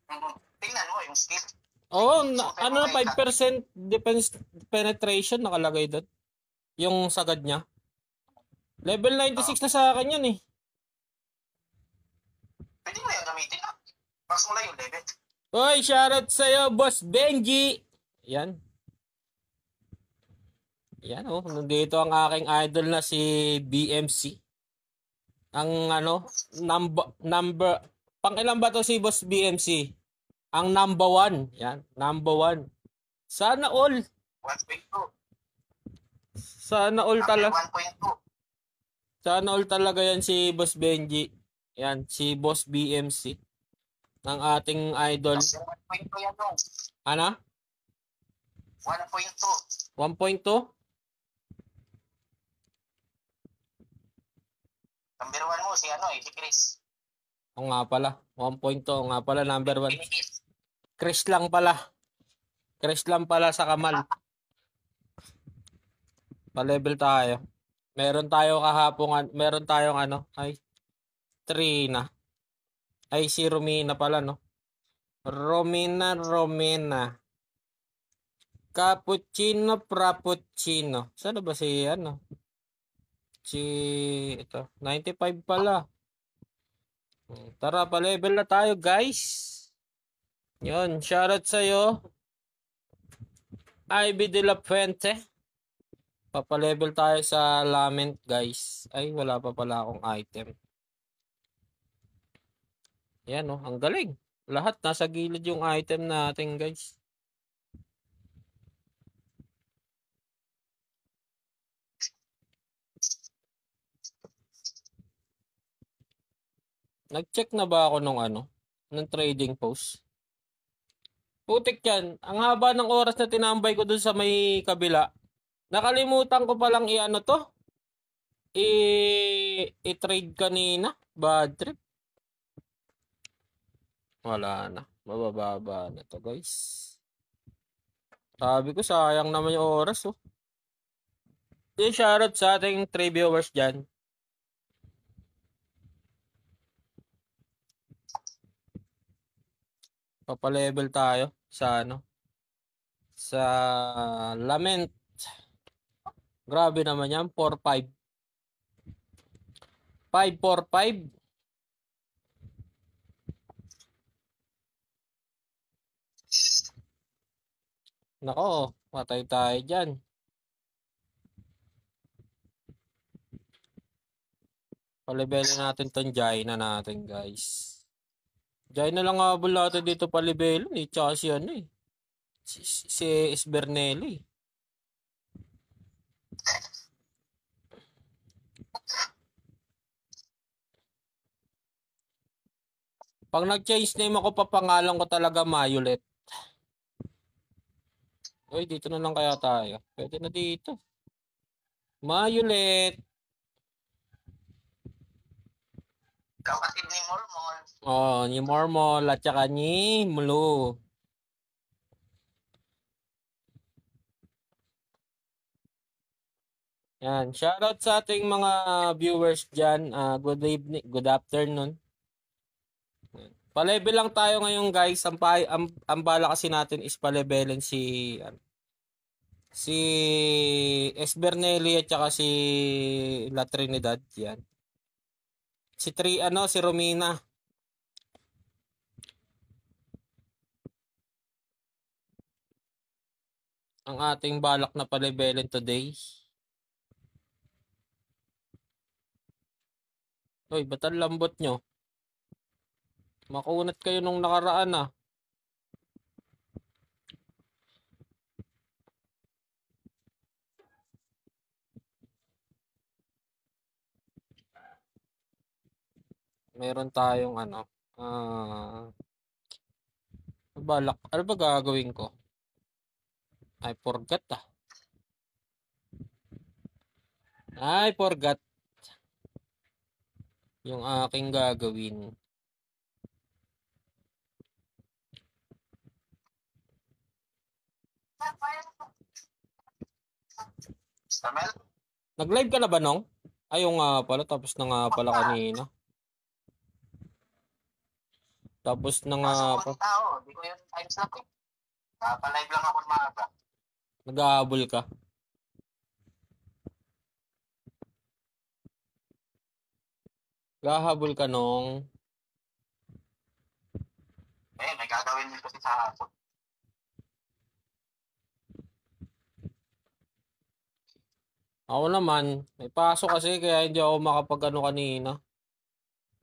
Tingnan mo yung skill. Oo, ano na 5% defense penetration nakalagay doon. Yung sagad niya. Level 96 na sa akin yan eh. Pwede mo yung gamitin na. Max mo lang yung level. Hoy, shoutout sa'yo, Boss Benji! Yan. Yan oh, nandito ang aking idol na si BMC. Ang ano, number, pang ilan ba to si Boss BMC? Ang number 1. Yan, number 1. Sana all. 1.2. Sana all talaga. 1.2. Sana all talaga yan si Boss Benji. Yan, si Boss BMC. Ng ating idol. 1.2 yan no. Ano? 1.2. 1.2? Number 1 mo si ano si Chris. O nga pala. 1.2 nga pala number 1. Chris lang pala. Chris lang pala sa Kamal. Pa-level tayo. Meron tayo kahapon, meron tayong ano, ay Trina. Ay si Romina pala no. Romina. Cappuccino Frappuccino. Saan ba si ano? Si ito, 95 pala. Tara, pa-level na tayo, guys. Yun, shoutout sa'yo. Ivy de la Fuente. Papa-level tayo sa Lament, guys. Ay, wala pa pala akong item. Yan, oh, ang galing. Lahat nasa gilid yung item natin, guys. Nag-check na ba ako nung ano? Ng trading post? Putik yan. Ang haba ng oras na tinambay ko dun sa may kabila. Nakalimutan ko palang i-ano to. I-trade kanina. Bad trip. Wala na. Mabababa na to, guys. Sabi ko, sayang naman yung oras, oh. Yung shoutout sa ating 3 viewers dyan. Papalevel tayo sa ano? Sa Lament. Grabe naman yan. 4-5. 5-4-5. Nako, patay tayo dyan. Palibelin natin tong Jaina natin, guys. Jaina lang habol natin dito palibelin eh. Tsaka si ano eh. Si Esbernelli. Pag nag-change name ako, papangalan ko talaga Mayulet. Uy, dito na lang kaya tayo. Pwede na dito. Mayulet. Kapatid ni Mormon. Oh, ni Mormon at saka ni Mulu. Yan. Shoutout sa ating mga viewers dyan. Good evening, good afternoon. Pa-level lang tayo ngayon, guys. Ang bala kasi natin is pa-levelin si Esbernelli at saka si La Trinidad. Yan. Si Romina. Ang ating balak na pa-levelin today. Uy, ba't ang lambot nyo? Makunat kayo nung nakaraan ah. Meron tayong ano. Balak. Ano ba gagawin ko? I forgot ah. I forgot. Yung aking gagawin. Stamel? Nag-live ka na ba nung? Ayaw nga pala. Tapos na nga pala kanina. Tapos nang Kaso kung tao, di ko yun time slot eh. Palive lang ako maaga. nag-ahabol ka. Gahabol ka nung May gagawin din kasi sa hapon. ako naman, may pasok kasi kaya hindi ako makapag-ano kanina.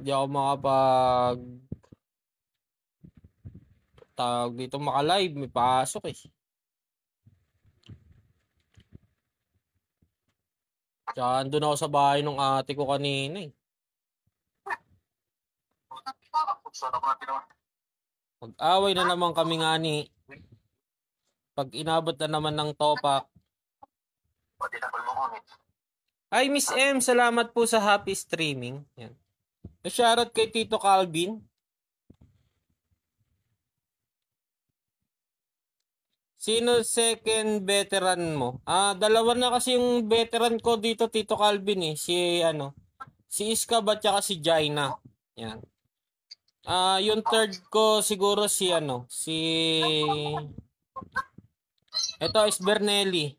Hindi ako makapag tawag dito maka-live, may pasok eh. Tsaka andun ako sa bahay ng ate ko kanina eh. So, ako na ginawa. Pag-away na naman kami nga ni. Pag inabot na naman ng topak. Pwede na mo ko. Ay, Miss M, salamat po sa happy streaming. Yan. Shoutout kay Tito Calvin. Sino second veteran mo? Dalawa na kasi yung veteran ko dito, Tito Calvin eh. Si Iskab at saka si Jaina. Yan. Yung third ko siguro ito is Bernelli.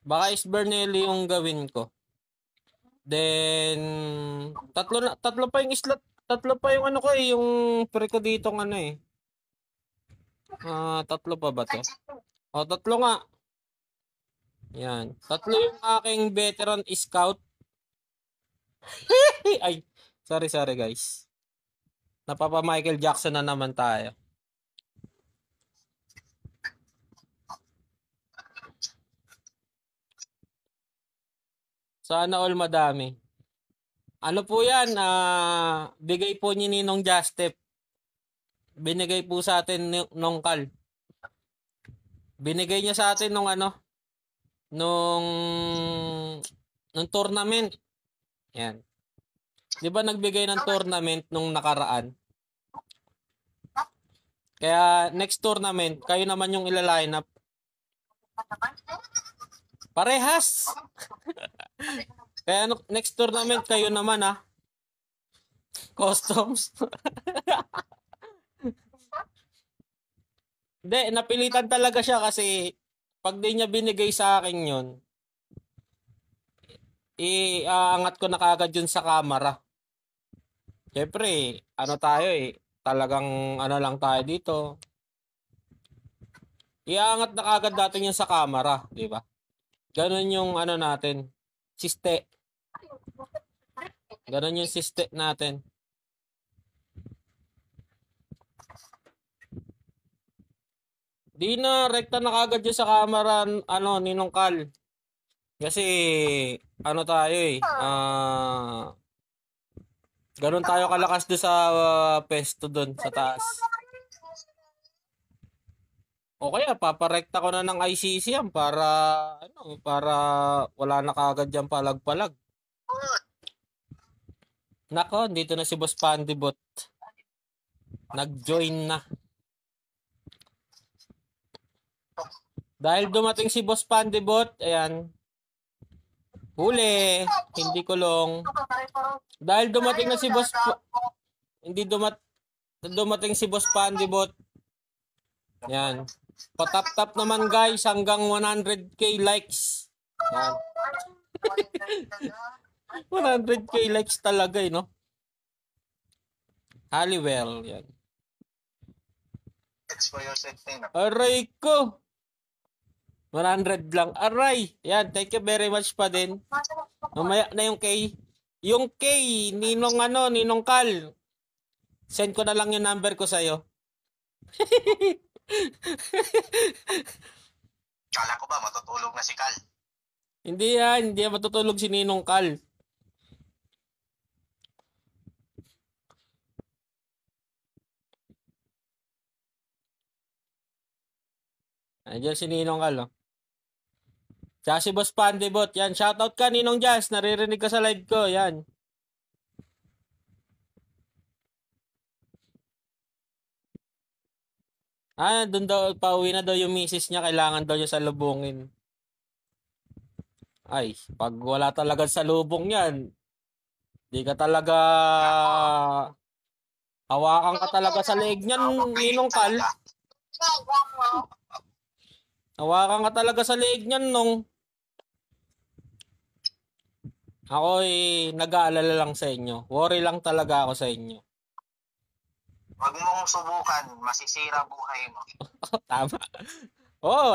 Baka is Bernelli yung gawin ko. Then tatlo pa yung slot, tatlo pa yung ano ko eh, yung pre ko dito ng ano eh. Tatlo pa ba to? Tatlo nga. Yan. Tatlo yung aking veteran scout. Ay, sorry guys. Napapa Michael Jackson na naman tayo. Sana all madami. Ano po yan? Bigay po ni Ninong Justep. Binigay po sa atin nung Kal. Binigay niya sa atin nung tournament. Yan. Di ba nagbigay ng tournament nung nakaraan? Kaya next tournament, kayo naman yung ila-line up. Parehas! Kaya next tournament, kayo naman Customs. Hindi, napilitan talaga siya kasi pag di niya binigay sa akin yun, iaangat ko na kagad yun sa camera. Siyempre, tayo eh. Talagang lang tayo dito. Iaangat na kagad natin yun sa camera, di ba? Ganon yung natin. Ganon yung siste natin. Di na rekta na kagad yun sa camera, Ninong Kal. Kasi, tayo eh. Ganon tayo kalakas doon sa pesto doon sa taas. O kaya paparekta ko na ng ICC yan para wala na kagad yan palag-palag. Nako, dito na si Boss Pandibot. Nag-join na. Dahil dumating si Boss Pandibot, ayan. Huli, hindi kulong. Dahil dumating na si Boss dumating si Boss Pandibot. Yan. Patap-tap naman guys hanggang 100k likes. Yan. 100k likes talaga no. Halliwell, yan. Aray ko. 100 lang. Aray. Yan, thank you very much pa din. Mamaya na yung K. Yung K, Ninong Kal. Send ko na lang yung number ko sa'yo. Kala ko ba matutulog na si Kal? Hindi yan. Hindi yan matutulog si Ninong Kal. Andiyan si Ninong Kal. Tsaka si Boss Pandibot. Yan. Shoutout ka Ninong Jazz. Naririnig ka sa live ko. Yan. Doon daw, pauwi na daw yung misis niya, kailangan daw niya salubungin. Ay, pag wala talaga salubong yan, di ka talaga Hawakan ka talaga sa leeg niyan, Ninong Kal. Hawakan ka talaga sa leeg niyan, nung. Ako nag-aalala lang sa inyo. Worry lang talaga ako sa inyo. Huwag mong subukan, masisira buhay mo. Tama.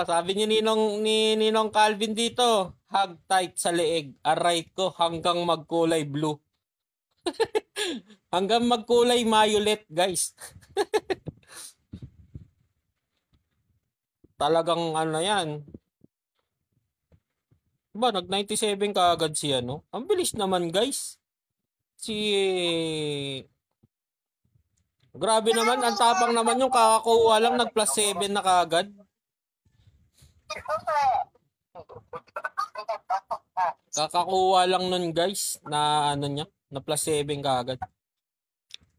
Sabi ni Ninong Calvin dito, hug tight sa leeg, aray ko hanggang magkulay blue. Hanggang magkulay violet, guys. Talagang ano yan. Ba, nag-97 ka agad si ano? Ang bilis naman, guys. Grabe naman, ang tapang naman yung kakakuha lang, nag-plus 7 na kaagad. Kakakuha lang nun, guys, na ano niya, na plus 7 kaagad.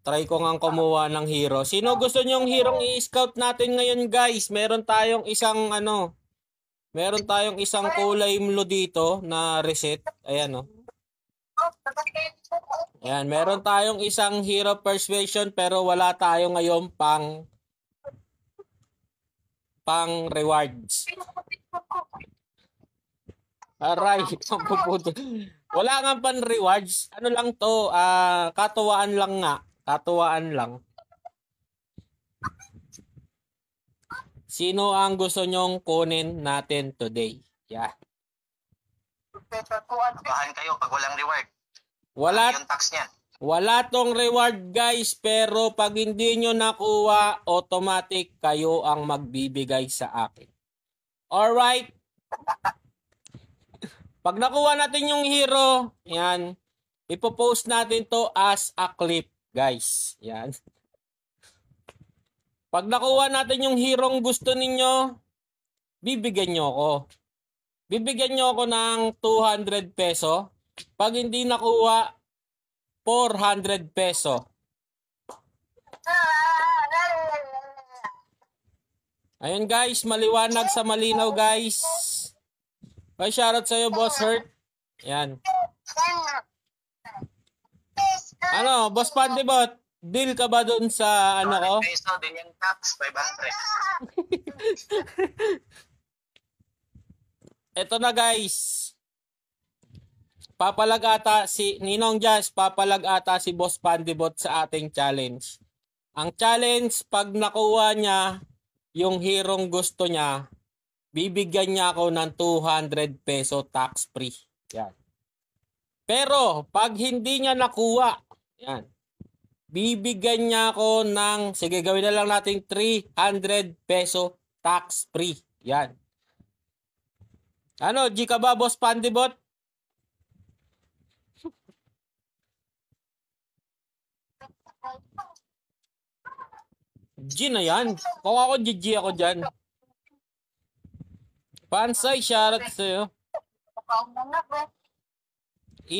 Try ko nga kumuha ng hero. Sino gusto nyong hero i-scout natin ngayon, guys? Meron tayong isang kulay mlo dito na reset. Ayan, oh. Ayan, meron tayong isang hero persuasion pero wala tayo ngayon pang rewards. Aray, wala nga pang rewards. Ano lang to, katuwaan lang nga. Katuwaan lang. Sino ang gusto nyong kunin natin today? Yeah. Bahan kayo pag walang reward. Wala yung tax niyan. Wala tong reward, guys, pero pag hindi nyo nakuha, automatic kayo ang magbibigay sa akin. Alright? Pag nakuha natin yung hero, yan, ipopost natin to as a clip, guys. Yan. Pag nakuha natin yung hero gusto ninyo, bibigyan nyo ako. Bibigyan nyo ako ng 200 peso. Pag hindi nakuha, 400 peso. Ayun, guys, maliwanag sa malinaw, guys. May shoutout sa'yo, Boss Hurt. Yan. Ano, Boss Pandibot, deal ka ba dun sa ano ko? Peso din yung tax, 500. Ito na, guys. Papalag ata si Ninong Jazz, papalag ata si Boss Pandibot sa ating challenge. Ang challenge, pag nakuha niya yung hirong gusto niya, bibigyan niya ako ng 200 peso tax free. Yan. Pero pag hindi niya nakuha, yan, bibigyan niya ako ng, sige, gawin na lang natin 300 peso tax free. Yan. Ano, G ka ba, Boss Pandibot? G na yan. Kung ako, GG ako dyan. Pansay, shoutout sa'yo.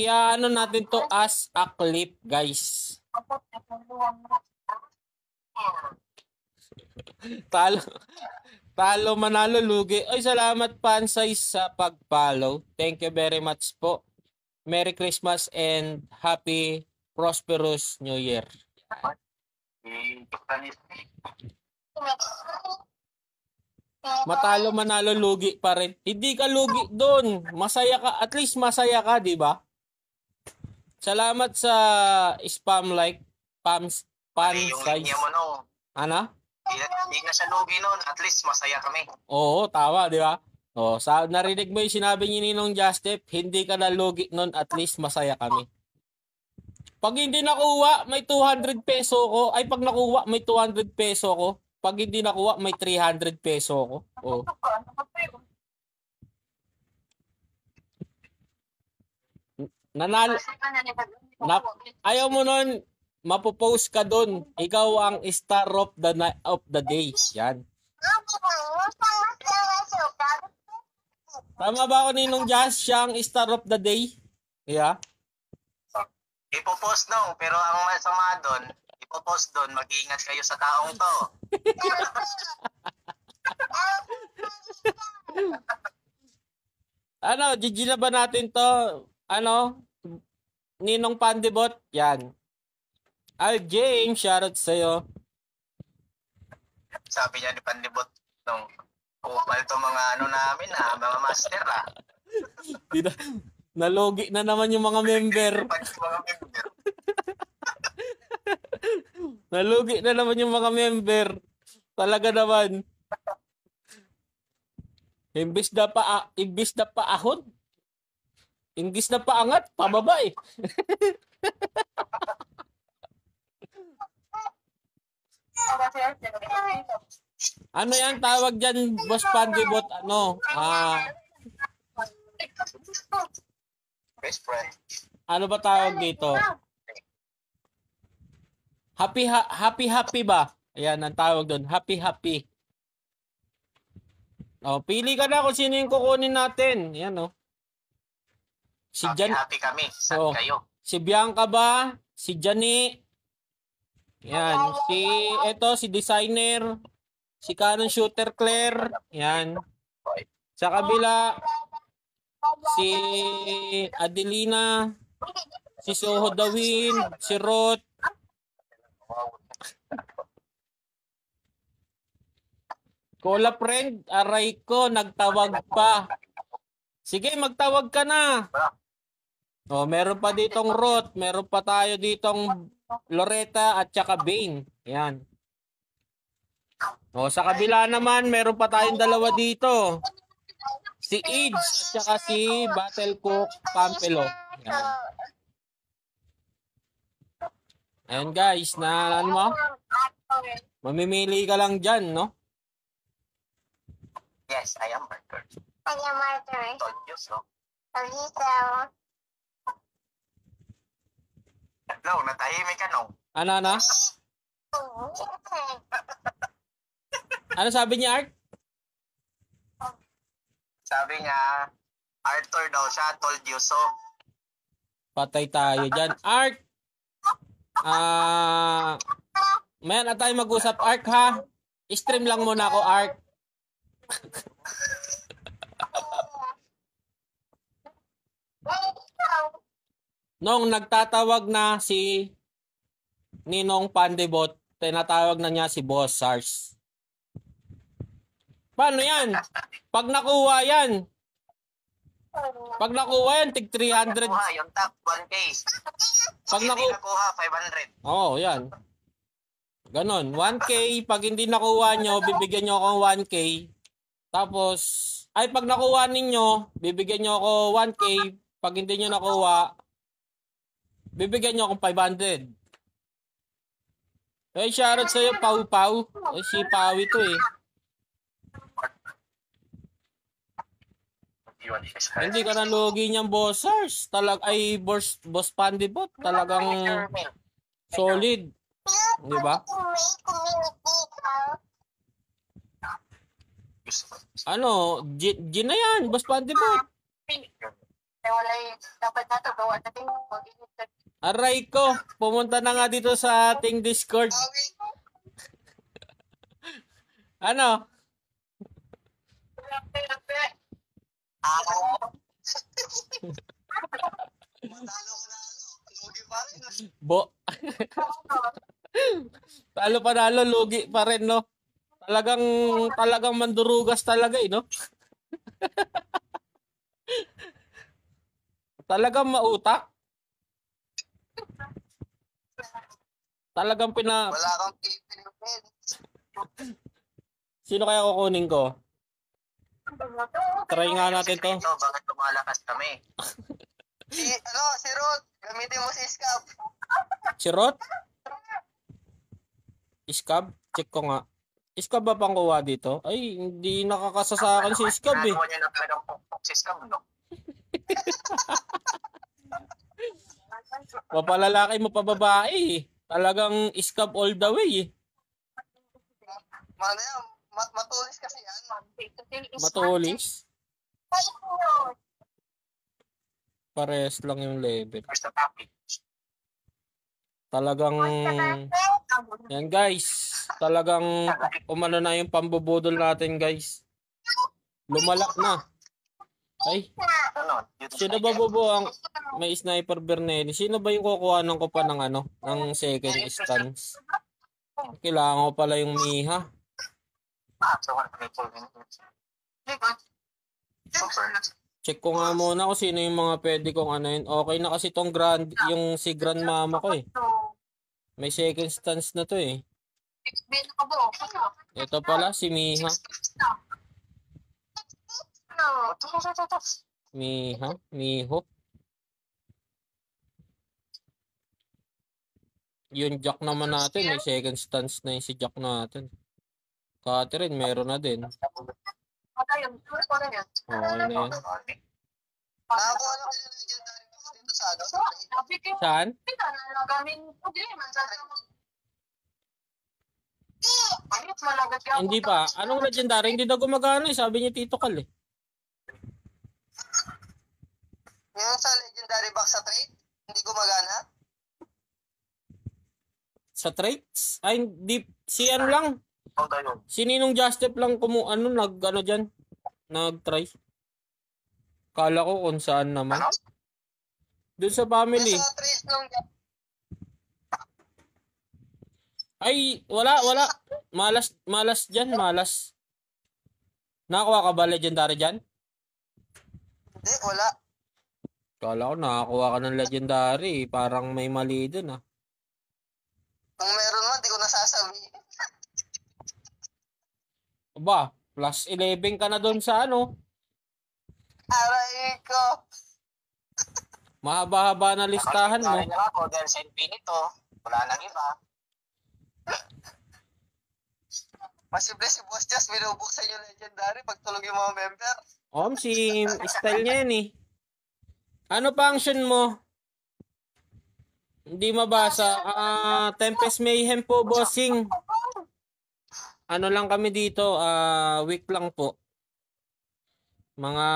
Ano natin to as a clip, guys. Talo manalo lugi. Ay, salamat Pansay sa pag-follow. Thank you very much po. Merry Christmas and happy prosperous New Year. Matalo manalo lugi pa rin. Hindi ka lugi doon. Masaya ka, at least masaya ka, di ba? Salamat sa spam like Pansay. Yung mo no. Ano? Hindi na siya lugi noon, at least masaya kami. Oo, tama, di ba? Narinig mo yung sinabi ni Ninong Justep, hindi ka nalugi nun, at least masaya kami. Pag hindi nakuha, may 200 peso ko. Ay, pag nakuha, may 200 peso ko. Pag hindi nakuha, may 300 peso ko. Oh. Nanalo. Ayaw mo nun, mapopost ka dun. Ikaw ang star of the day. Yan. Tama ba ako Ninong Jazz? Siya ang star of the day? Yeah. Ipopost no, pero ang masama doon, ipopost doon, mag-iingat kayo sa taong to. Ano, GG na ba natin to? Ano? Ninong Pandibot? Yan. Al James, shoutout sa'yo. Sabi niya ni Pandibot nung kupal to mga ano namin mga master Di na, nalogi na naman yung mga member. Pag mga member. Nalugi na naman yung mga member. Talaga naman. Imbis na paahon. Imbis na paangat, pababa eh. Ano yan tawag dyan, Boss Pandibot? Ano? Best friend. Ano ba tawag dito? Happy ba? Ayan, ang tawag doon. Happy. Oh, pili ka na kung sino yung kukunin natin. Ayan, oh. Si Jan, Happy kami. Saan kayo? si Bianca ba? Si Jani. Yan, si designer, si Canon Shooter Claire. Yan. Sa kabila, si Adelina, si Soho Dawin, si Roth. Kola friend, aray ko, nagtawag pa. Sige, magtawag ka na. Oh, meron pa ditong Roth, meron pa tayo ditong Loretta at saka Bane. Yan. Oh, sa kabila naman, meron pa tayong dalawa dito. Si Age at saka si Battlecook Pampelo. Yan. Ayan guys, ano mo? Mamimili ka lang dyan, no? Yes, I am Marker. I am Marker. Told you so. Alisa. No, natahimik ka no. Ano? Ano sabi niya, Art? Sabi niya, Arthur daw siya, told you so. Patay tayo dyan. Art! Mayan at tayo mag-usap, Art, ha? Stream lang muna ako, Art. Nung nagtatawag na si Ninong Pandibot, tinatawag na niya si Boss SARS. Paano yan? Pag nakuha yan, tig 300. Nakuha, yung top 1K. Pag Hindi nakuha, 500. Oo, yan. Ganon. 1K, pag hindi nakuha nyo, bibigyan nyo ako ng 1K. Tapos, pag nakuha ninyo, bibigyan nyo ako 1K. Pag hindi nyo nakuha, bibigyan nyo akong 500. Shoutout sa'yo, Pau. Si Pawi to eh. Hindi ka nalugi niyang bossers. Boss Pandibot. Talagang solid. Di ba? Ano? G na yan, Boss Pandibot. Dapat na ito, gawa natin. Aray ko, pumunta na nga dito sa ating Discord. Ano? Talo panalo, lugi pa rin, no? Talagang mandurugas talaga, eh, no? Talagang mautak. Talagang Wala kang keeping Sino kaya kukunin ko? Try nga natin to. Ito, bakit lumalakas kami? si Rod, gamitin mo si Scab. Si Rod? Scab? Check ko nga. Scab ba pang kuha dito? Ay, hindi nakakasa sa akin si Scab eh. Nagawa niya na talagang pukpuk si Scab, no? Mapalalaki mo pa babae eh. Talagang Scab all the way eh. Mana yan, matulis kasi yan. Matulis? Pares lang yung level. First topic. Talagang yan guys. Talagang umano na yung pambubudol natin guys. Lumalak na. Ay, Ano? Dito sino ba bobo ang may sniper Bernelli? Sino ba yung kukuhanan ko pa ng ano, ng second stance? Kailangan ko pala yung Miha. So, 1 minutes. Super. Check ko nga muna kung sino yung mga pwede kong ano yun. Okay na kasi tong grand, yung si grandmama ko eh. May second stance na to eh. Ito pala si Miha. Miho. Yung Jack naman natin, may second stance na yung si Jack natin. Catherine, meron na din. Okay na yan. Nakakuha na kayo ng legendary box dito sa ano? Saan? Hindi pa. Anong legendary? Hindi daw gumagana eh. Sabi niya Tito Kal eh. Yung sa legendary box sa trade, hindi gumagana? Sa traits? Ay, hindi. Si ano lang. Si Ninong Justep lang nag-ano dyan. Nag-try. Kala ko kung saan naman. Doon sa family. Yung sa trade nung Ay, wala. Malas dyan, malas. Nakakuha ka ba legendary dyan? hindi, wala. Kala ko nakakuha ka ng legendary. Parang may mali dun ah. Kung meron man, di ko nasasabihin. Aba, plus 11 ka na doon sa ano. Aray ko. Mahaba-haba na listahan mo. Kaya na ako dahil sa Infinito, wala nang iba. Masible si Boss Just, binubuksan yung legendary pag tulog yung mga member. Si style niya yan eh. Ano function mo? Hindi mabasa. Tempest Mayhem po, bossing. Ano lang kami dito, week lang po. Mga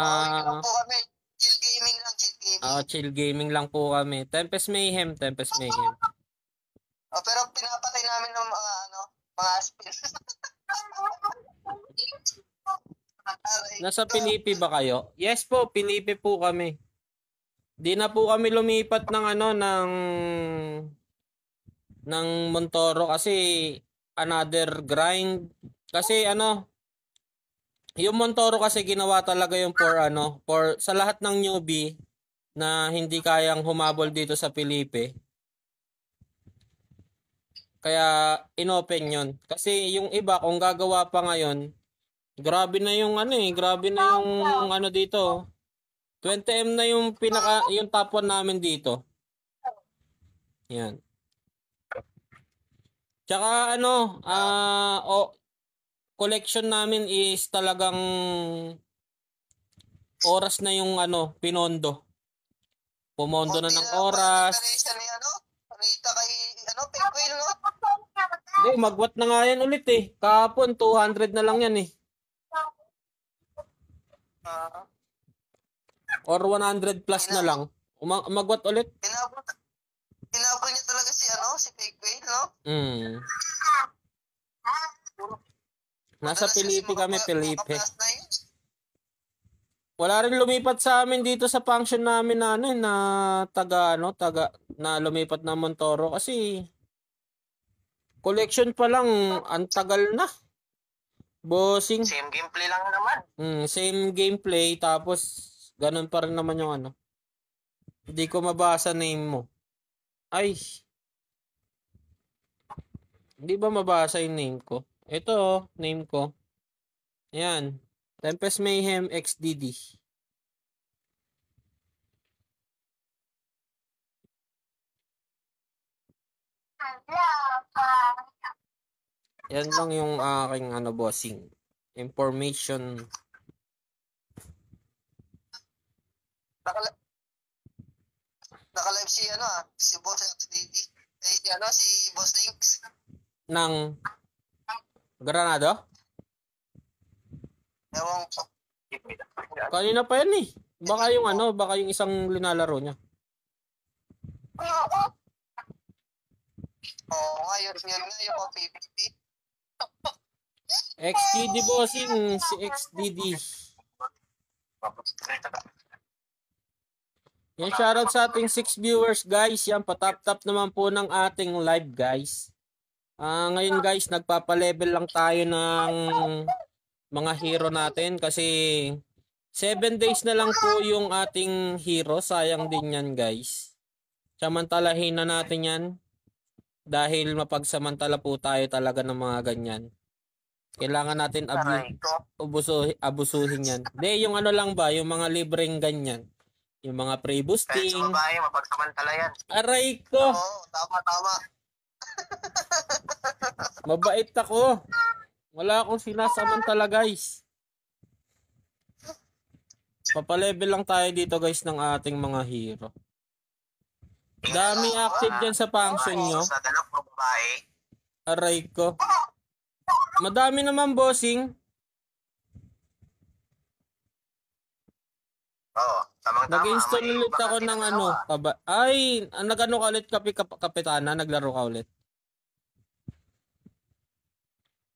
Lang po kami. Chill gaming lang, chill gaming. chill gaming lang po kami. Tempest Mayhem. Pero pinapatay namin ng mga mga spin. Nasa Pilipi ba kayo? Yes po, Pilipi po kami. Di na po kami lumipat ng Montoro kasi another grind. Kasi yung Montoro kasi ginawa talaga yung for sa lahat ng newbie na hindi kayang humabol dito sa Pilipi. Kaya inopen yun. Kasi yung iba kung gagawa pa ngayon, grabe na yung dito. 20M na yung yung top 1 namin dito. Yan. Tsaka collection namin is talagang oras na yung pinondo. Pumondo na ng oras. Rita kay Penguin, no? Hindi, magwat na nga yan ulit eh. Kahapon 200 na lang yan eh. Or 100 plus na lang. Magwat ulit. Inabot niya talaga si Penguin, no? Nasa Pilipi kami, Pilipi. Wala rin lumipat sa amin dito sa function namin na na lumipat na Montoro kasi collection pa lang ang tagal na. Bossing. Same gameplay lang naman. Same gameplay tapos ganun pa rin naman yung Hindi ko mabasa name mo. Ay. Hindi ba mabasa yung name ko? Ito, name ko. Ayan. Tempest Mayhem XDD. Yan lang yung aking bossing. Information. Naka-live si Boss XDD. Si Boss Links. Ng Granado? Ewan ko. Kanina pa yan eh. Baka yung isang linalaro niya. Ngayon nga yung PvP. XDD bossing, si XDD. Yan, shoutout sa ating 6 viewers, guys. Yan, patap-tap naman po ng ating live, guys. Ngayon, guys, nagpapa-level lang tayo ng mga hero natin kasi 7 days na lang po yung ating hero. Sayang din yan, guys. Samantalahin na natin yan dahil mapagsamantala po tayo talaga ng mga ganyan. Kailangan natin Aray ko. abusuhin yan. Hindi, yung ano lang ba, yung mga libreng ganyan. Yung mga free Kahit boosting. sa babae, mapagsamantala yan. Aray ko! Oo, tama. Mabait ako. Wala akong sinasamantala, guys. Papalevel lang tayo dito, guys, ng ating mga hero. Dami active dyan sa function nyo. Sa dalok mo babae. Aray ko. Madami naman, bossing. Oo, tamang-tama. Nag-install May ulit ako baka ng ginagawa. nag-ano ka ulit, kapitana? Naglaro ka ulit?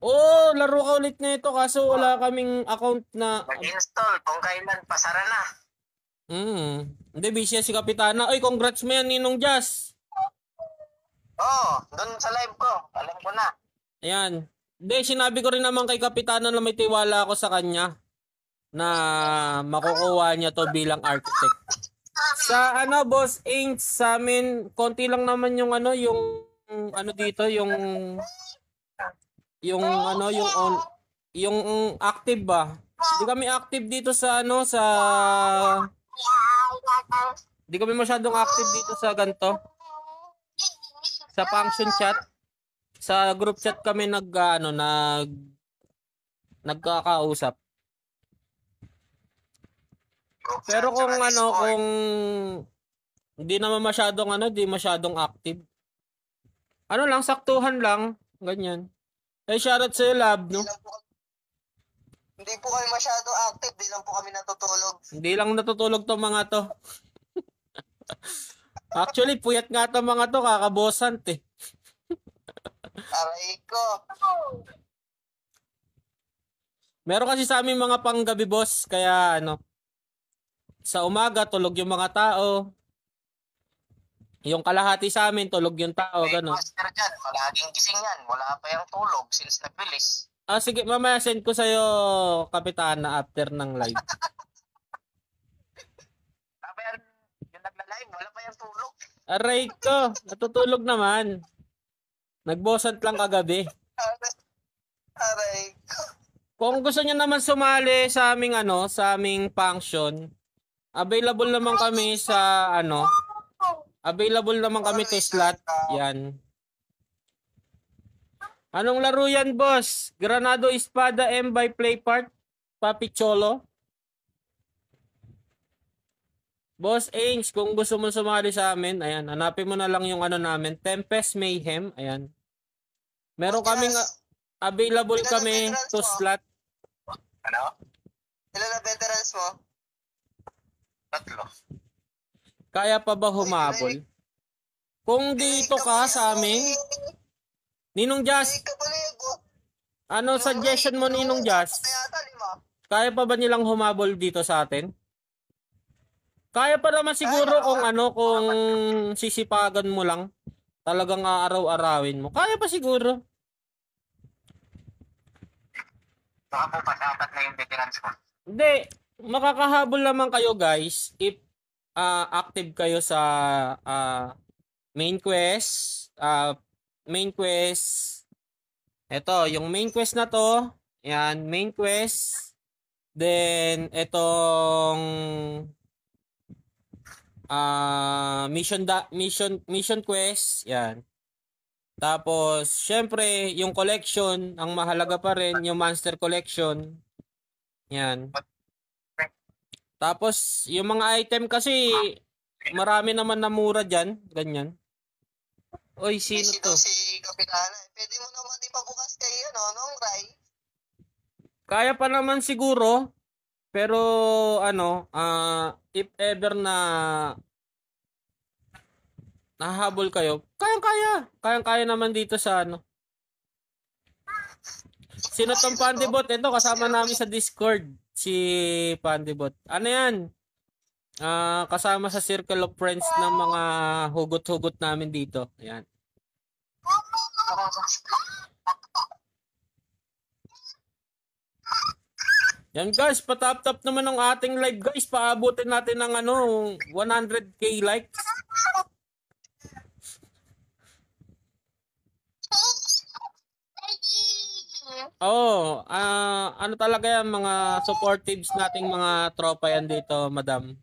Oh, laro ka ulit na ito kaso wala kaming account na... Nag-install, kung kailan, pasara na. Hindi, busy si kapitana. Oy, congrats mo yan, Ninong Jazz. Oo, doon sa live ko. Alam ko na. Ayan. Hindi, sinabi ko rin naman kay kapitana na may tiwala ako sa kanya na makukuha niya to bilang architect. Sa boss Ain't sa amin, konti lang naman yung dito, yung active ba? Hindi kami active dito sa Hindi kami masyadong active dito sa ganto. Sa function chat. Sa group chat kami nagkakausap. Pero kung kung hindi naman masyadong active. Ano lang, saktuhan lang, ganyan. Shoutout sa'yo, Lab, no? Hindi po kami masyado active, di lang po kami natutulog. Hindi lang natutulog tong mga to. Actually, puyat nga tong mga to, kakabosant eh. Aray ko. Meron kasi sa amin mga panggabi, boss, kaya sa umaga tulog yung mga tao. Yung kalahati sa amin tulog yung tao, May gano'n. master dyan, palaging gising yan. Wala pa yung tulog since nag-release. Sige, mamaya send ko sa'yo, kapitana, after ng live. Pero yung nagla-live, wala pa yung tulog. Aray ko, natutulog naman. Nagbosant lang kagabi. Aray ko. Kung gusto niyo naman sumali sa aming sa aming function, available naman kami sa available naman kami to slot. Yan. Anong laro yan, boss? Granado Espada M by Playpart? Papi Cholo? Boss Ains, kung gusto mo sumali sa amin, ayan, hanapin mo na lang yung namin, Tempest Mayhem, ayan. Meron kaming available kami to slot. Ano? Ilan na veterans mo? 3. Kaya pa ba humabol? Kung dito ka sa amin, Ninong Jazz, ano suggestion mo, Ninong Jazz? Kaya pa ba nilang humabol dito sa atin? Kaya pa naman siguro kung sisipagan mo lang, talagang aaraw-arawin mo. Kaya pa siguro. Baka po pasapat na yung veterans mo. Hindi, makakahabol naman kayo, guys, if active kayo sa main quest. Ito, yung main quest na to. Yan, main quest. Then, itong mission quest. Yan. Tapos, syempre, yung collection, ang mahalaga pa rin, yung monster collection. Yan. Tapos, yung mga item kasi, marami naman na mura dyan. Ganyan. Oy, sino to? Si Kapitana. Pwede mo naman ipabukas kay nung Rai. Kaya pa naman siguro. Pero, if ever na nahabol kayo, kayang-kaya. Kayang-kaya naman dito sa Sino tong Pandibot? Ito, kasama namin sa Discord. Si Pandibot. Ano yan? kasama sa circle of friends ng mga hugot-hugot namin dito. Ayan. Yan guys, patap-tap naman ng ating live guys. Paabutin natin ng 100k likes. Oh, ano talaga yan, mga supportives nating mga tropa yan dito, Madam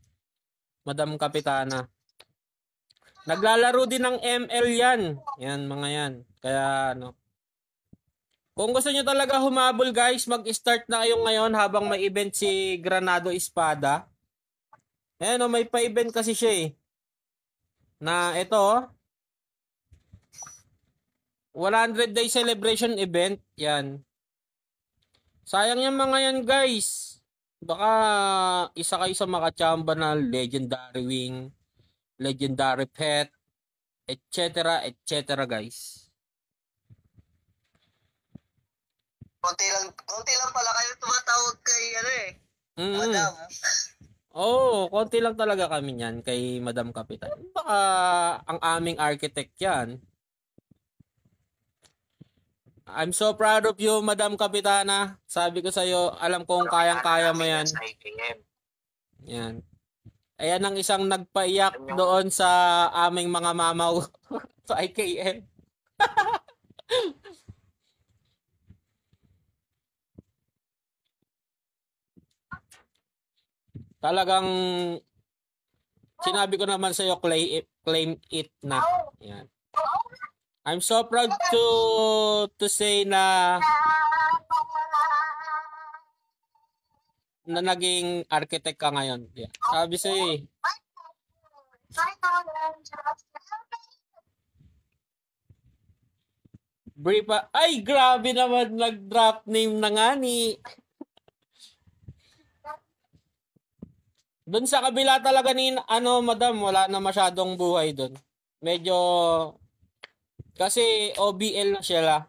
Kapitana. Naglalaro din ng ML yan. Yan, mga yan. Kaya kung gusto nyo talaga humabol guys, mag-start na kayo ngayon habang may event si Granado Espada. Ayan may pa-event kasi siya na ito 100 day celebration event. Yan. Sayang yung mga yan guys. Baka isa kayo sa makachamba na legendary wing, legendary pet, etc. etc. guys. Konti lang pala kayo tumatawag kay Madam. Konti lang talaga kami niyan kay Madam Kapitan. Baka ang aming architect yan. I'm so proud of you, Madam Kapitana. Sabi ko sa'yo, alam kong kayang-kaya mo yan. Yan. Ayan ang isang nagpaiyak doon sa aming mga mamaw sa IKM. Talagang sinabi ko naman sa iyo, claim it na. Yan. I'm so proud to say na naging architect ka ngayon. Yeah. Sabi sa iyo Bripa. Ay, grabe naman, nag-drop name na nga ni. Doon sa kabila talaga ni Madam, wala na masyadong buhay doon. Medyo kasi OBL na sila.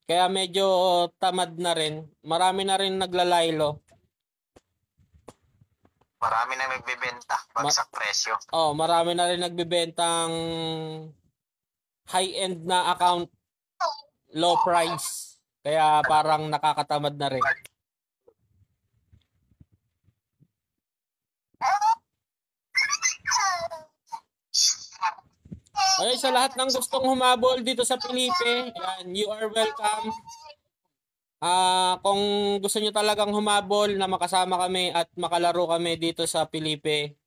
Kaya medyo tamad na rin. Marami na rin naglalaylo. Marami na nagbebenta, bagsak presyo. Marami na rin nagbebentang high-end na account, low price. Kaya parang nakakatamad na rin. Okay, sa lahat ng gustong humabol dito sa Pilipe, yan, you are welcome. Kung gusto nyo talagang humabol na makasama kami at makalaro kami dito sa Pilipe,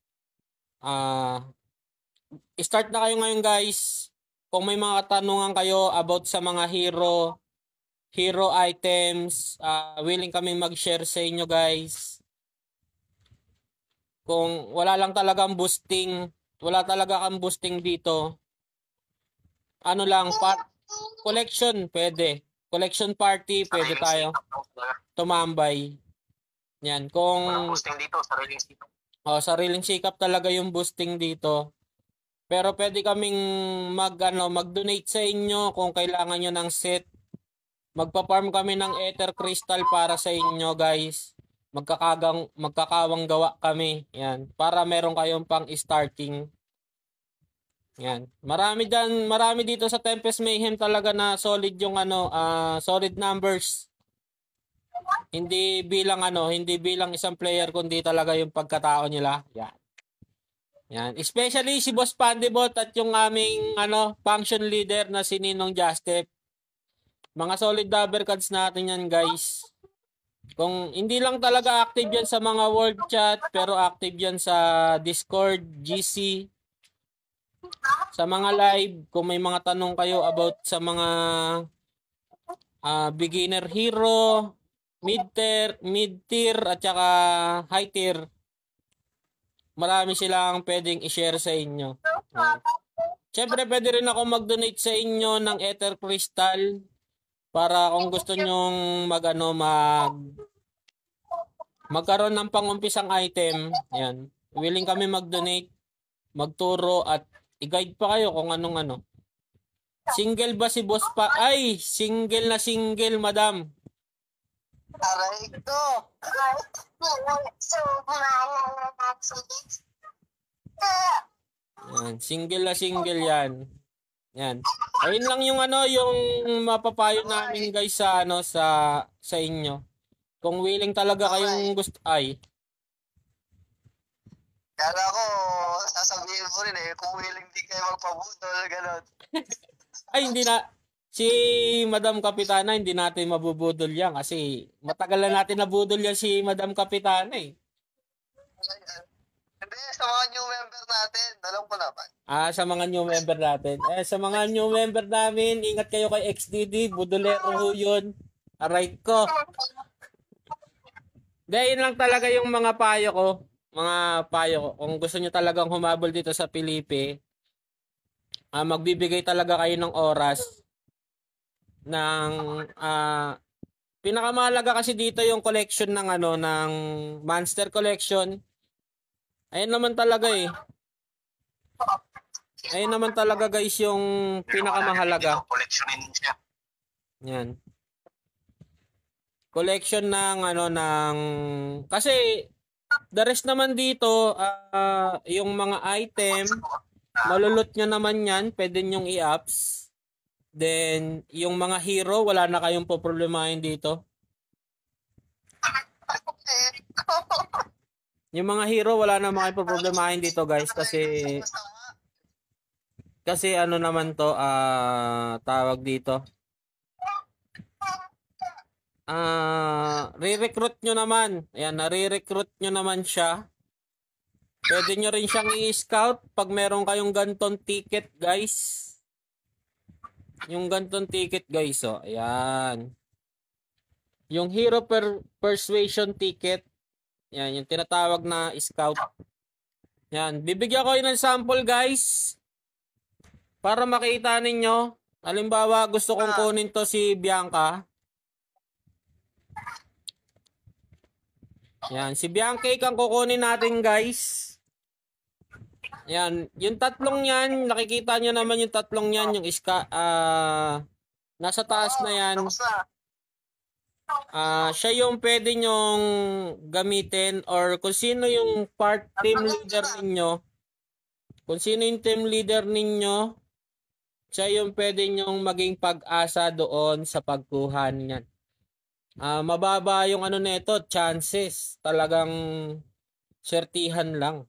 start na kayo ngayon guys. Kung may mga katanungan kayo about sa mga hero items, willing kaming mag-share sa inyo guys. Kung wala lang talagang boosting, wala talaga kang boosting dito, collection, pwede. Collection party, pwede tayo tumambay. Yan, kung boosting dito, sariling sikap. Sariling sikap talaga yung boosting dito. Pero pwede kaming mag-donate sa inyo kung kailangan nyo ng set. Magpa-farm kami ng Ether Crystal para sa inyo, guys. Magkakawang gawa kami. Yan, para meron kayong pang-starting. Yan. Marami dito sa Tempest Mayhem talaga na solid yung solid numbers. Hindi bilang isang player kundi talaga yung pagkatao nila. Yan. Yan. Especially si Boss Pandibot at yung aming function leader na si Ninong Justep. Mga solid dabber cards natin yan, guys. Kung hindi lang talaga active yan sa mga world chat, pero active yan sa Discord, GC, sa mga live, kung may mga tanong kayo about sa mga beginner hero, mid-tier at saka high tier, marami silang pwedeng i-share sa inyo. Siyempre pwede rin ako mag-donate sa inyo ng Ether Crystal para kung gusto nyong magkaroon ng pang-umpisang item. Yan. Willing kami mag-donate, magturo at i-guide pa kayo kung anong. Single ba si Boss pa? Ay, single na single, Madam. Aray ko. So, mana na natin. Yan, single na single yan. Yan. Ayun lang yung ano, yung mapapayo namin guys sa ano sa inyo. Kung willing talaga kayong gusto ay. Kala ko, sasabihin mo rin kung willing din kayo magpabudol, gano'n. Ay hindi na si Madam Kapitana hindi natin mabubudol yan kasi matagal na natin nabudol yan si Madam Kapitana eh. Hindi, sa mga new member natin, alam ko naman. Sa mga new member natin. Sa mga new member namin, ingat kayo kay XDD, budolero ho yun. Aray ko. Dahil lang talaga yung mga payo ko. Mga payo ko. Kung gusto nyo talagang humabol dito sa Pilipi, magbibigay talaga kayo ng oras ng pinakamahalaga kasi dito yung collection ng ano ng Monster Collection. Ayun naman talaga eh. Ayun naman talaga guys yung pinakamahalaga. Collectionin siya. Yan. Collection ng ano ng kasi the rest naman dito yung mga item malulot nyo naman yan, pwede nyong i-apps. Then yung mga hero wala na kayong poproblemahin dito. Yung mga hero wala na mga poproblemahin dito guys kasi ano naman to tawag dito re-recruit nyo naman. Ayan, nare-recruit nyo naman siya. Pwede nyo rin siyang i-scout pag meron kayong ganton ticket, guys. Yung ganton ticket, guys, oh. Ayan. Yung Hero Persuasion ticket. Ayan, yung tinatawag na scout. Ayan, bibigyan ko yun ng sample, guys. Para makita ninyo. Halimbawa, gusto kong kunin to si Bianca. Yan, si Bianca ang kukunin natin guys. Yan, yung tatlong yan, nakikita nyo naman yung tatlong yan, yung nasa taas na yan. Siya yung pwede nyong gamitin or kung sino yung team leader ninyo. Kung sino yung team leader ninyo, siya yung pwede nyong maging pag-asa doon sa pagkuha niyan. Mababa yung ano nito, chances. Talagang sertihan lang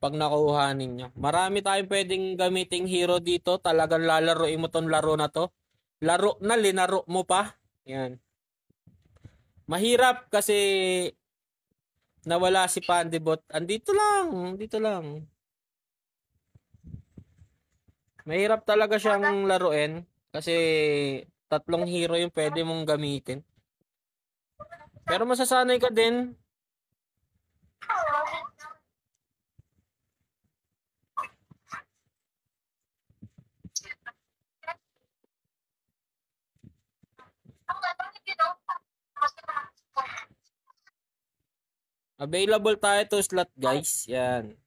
pag nakuha ninyo. Marami tayong pwedeng gamiting hero dito. Talagang lalaroin mo tong laro na to. Laro na, linaro mo pa. Yan. Mahirap kasi nawala si Pandibot. Andito lang. Mahirap talaga siyang laruin kasi tatlong hero yung pwede mong gamitin. Pero masasanay ka din. Available tayo to slot guys. Yan.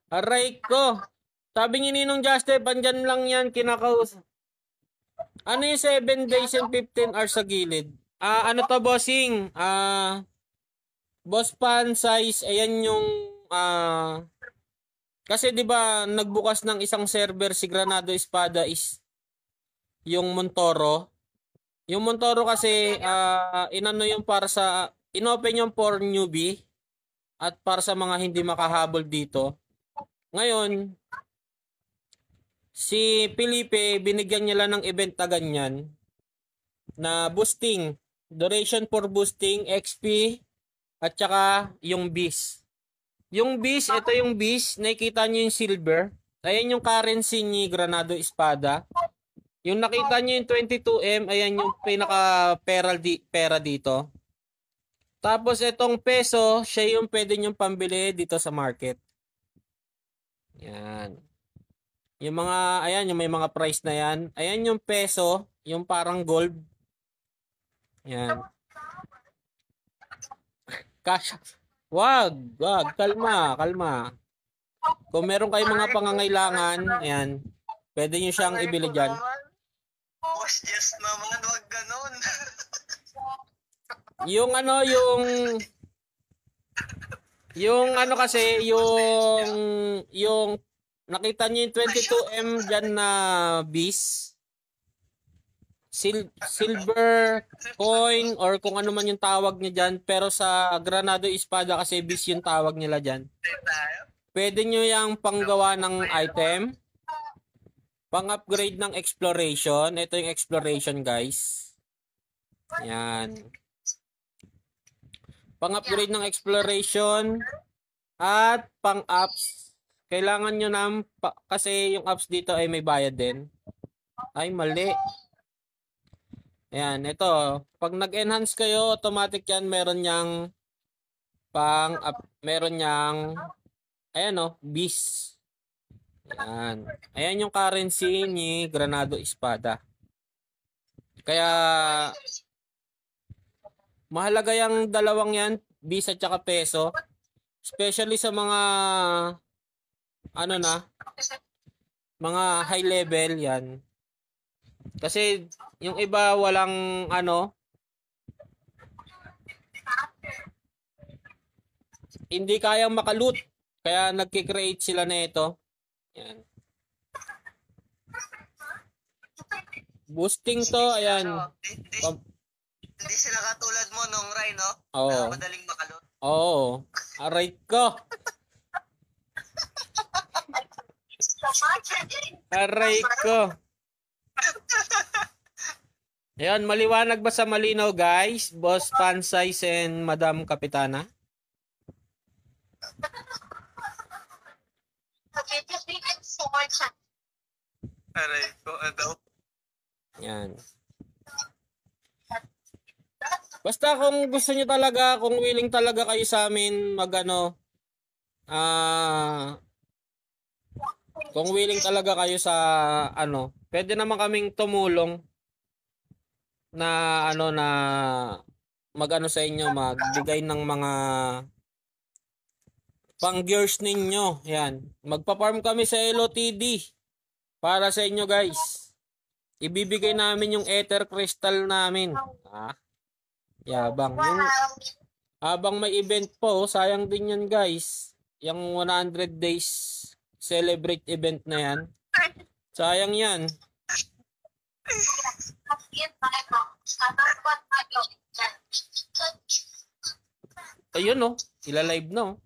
Aray ko. Sabi ni Ninong Juste, bandyan lang yan, kinakausap. Ano yung 7 days and 15 hours sa gilid? Ano to bossing? Boss pan size, ayan yung kasi 'di ba nagbukas ng isang server si Granado Espada is yung Montoro. Yung Montoro kasi inano yung para sa inopen yung for newbie at para sa mga hindi makahabol dito. Ngayon, si Felipe binigyan niya lang ng event na ganyan na boosting, duration for boosting, XP at saka yung beast. Yung beast, ito yung beast, nakikita niyo yung silver. Ayan yung currency ni Granado Espada. Yung nakita niyo yung 22M, ayan yung pinaka pera dito. Tapos itong peso, siya yung pwede niyong pambili dito sa market. Yan. Yung mga, ayan, yung may mga price na yan. Ayan yung peso, yung parang gold. Yan. Cash. Wag, kalma. Kung meron kayong mga pangangailangan, ayan. Pwede nyo siyang ibili dyan. Boss, just naman, wag ganon. Yung ano, yung ano kasi, yung nakita niyo yung 22M dyan na bis, silver coin or kung ano man yung tawag niya dyan, pero sa Granado Espada kasi bis yung tawag nila dyan. Pwede nyo yung panggawa ng item, pang-upgrade ng exploration. Ito yung exploration, guys. Yan. Pang-upgrade ng exploration at pang-ups. Kailangan nyo kasi yung ups dito ay may bayad din. Ay, mali. Ayan, ito. Pag nag-enhance kayo, automatic yan. Meron niyang meron niyang ayan o, bis. Ayan. Ayan yung currency ni Granado Espada. Kaya mahalaga yung dalawang yan, bis at saka peso. Especially sa mga mga high level yan. Kasi yung iba walang hindi kayang makaloot. Kaya nagki-create sila na ito. Yan. Boosting to, ayan. Hindi sila katulad mo nung Rai, no? Oo. Na madaling makalot. Oo. Aray ko. Aray ko. Ayan, maliwanag ba sa malinaw, guys? Boss Pansize and Madam Kapitana? Aray ko, ano? Yan. Basta kung gusto nyo talaga, kung willing talaga kayo sa amin kung willing talaga kayo sa pwede naman kaming tumulong na sa inyo, magbigay ng mga pang-gears ninyo. Yan. Magpa-farm kami sa LOTD para sa inyo, guys. Ibibigay namin yung Ether Crystal namin. Yabang. Habang may event po, sayang din yan, guys. Yung 100 days celebrate event na yan. Sayang yan. Ayun, no? Ila-live, no?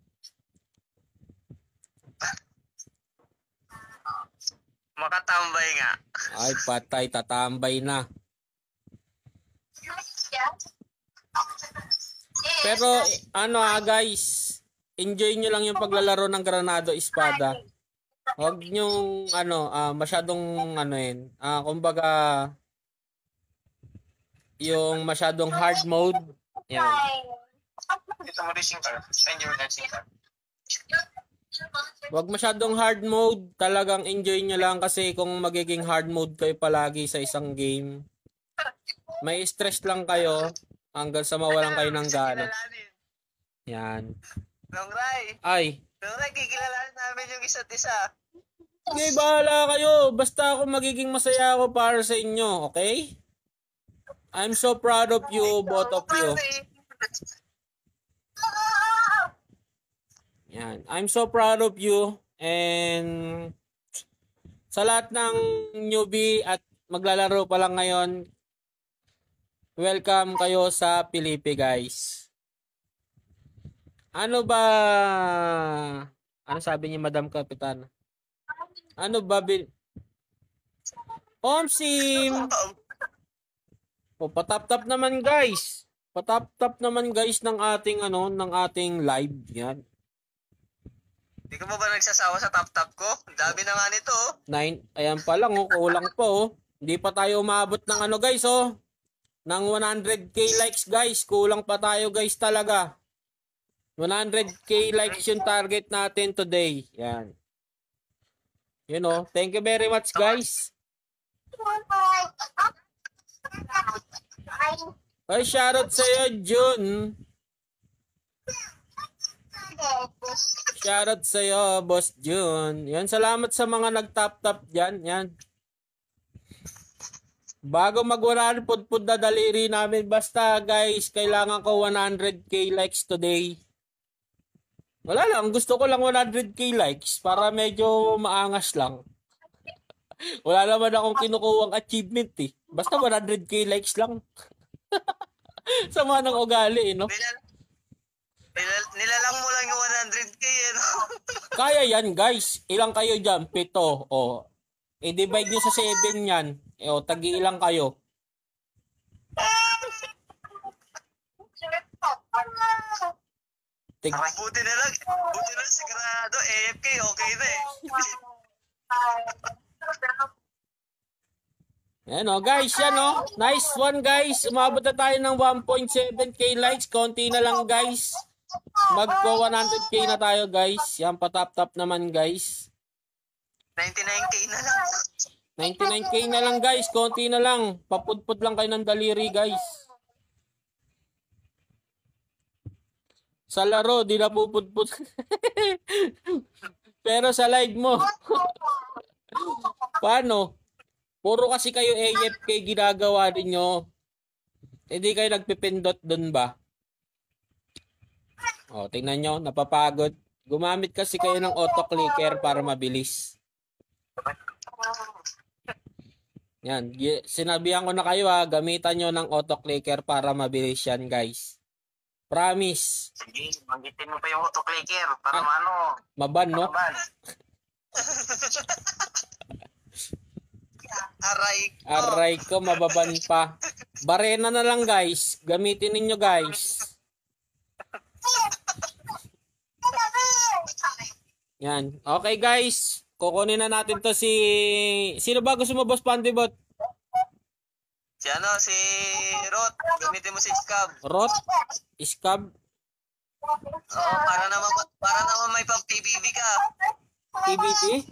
Makatambay nga. Ay, patay. Tatambay na. Pero, guys, enjoy nyo lang yung paglalaro ng Granado Espada. Huwag nyo, masyadong, kumbaga, yung masyadong hard mode. Yan. Ito mo racing car. Send your racing car. Huwag masyadong hard mode. Talagang enjoy nyo lang kasi kung magiging hard mode kayo palagi sa isang game, may stress lang kayo hanggang sa mawalan kayo ng gana. Yan. Nung Rai. Ay. Nung Rai, kikilalanin namin yung isa't isa. Okay, bahala kayo. Basta ako magiging masaya ako para sa inyo, okay? I'm so proud of you, both of you. Yan. I'm so proud of you. And sa lahat ng newbie at maglalaro pa lang ngayon, welcome kayo sa Pilipi, guys. Ano sabi ni Madam Kapitan? Omsim! Patap-tap naman, guys. Patap-tap naman, guys, ng ating live. Yan. Hindi ka ba nagsasawa sa tap-tap ko? Dami na nga nito. 9. Ayan pa lang, kulang pa, Hindi pa tayo umabot ng guys, ng 100k likes, guys. Kulang pa tayo, guys, talaga. 100k likes yung target natin today. Yan. Thank you very much, guys. Ay, shoutout sa'yo, Jun. Shoutout sa'yo, Boss June. Yan, salamat sa mga nag-tap-tap dyan. Yan. Bago mag-100 pud na daliri namin. Basta guys, kailangan ko 100k likes today. Wala lang, gusto ko lang 100k likes para medyo maangas lang. Wala naman akong kinukuhang achievement eh. Basta 100k likes lang. Sama ng ugali, no? Nilalang mo lang yung 100k, no? Kaya yan, guys. Ilang kayo dyan? 7. O. I-divide nyo sa 7 yan. O, tagi-ilang kayo. Tig Buti na lang sigurado, AFK, okay na eh. Ayan o, guys. Yan o. Nice one, guys. Umabot na tayo ng 1.7k likes. Konti na lang, guys. Magko 100k na tayo, guys. Yan, patap-tap naman, guys. 99k na lang. 99k na lang, guys. Konti na lang. Papudpud lang kayo ng daliri, guys. Sa laro, di na pupudpud. Pero sa live mo. Paano? Puro kasi kayo AFK ginagawa ninyo. Hindi kayo nagpipindot dun ba? O, tingnan nyo, napapagod. Gumamit kasi kayo ng auto-clicker para mabilis. Yan, sinabihan ko na kayo ha, gamitan nyo ng auto-clicker para mabilis yan, guys. Promise. Sige, banggitin mo pa yung auto-clicker para maano. Maban, no? Maban. Aray ko, mababan pa. Barena na lang, guys. Gamitin ninyo, guys. Yan. Okay, guys. Kukunin na natin to si... Sino ba gusto mo, Boss Pandibot? Si ano, si Rot. Gamitin mo si Scab. Rot? Scab? Oo, para naman may pang-PBB ka. PBT?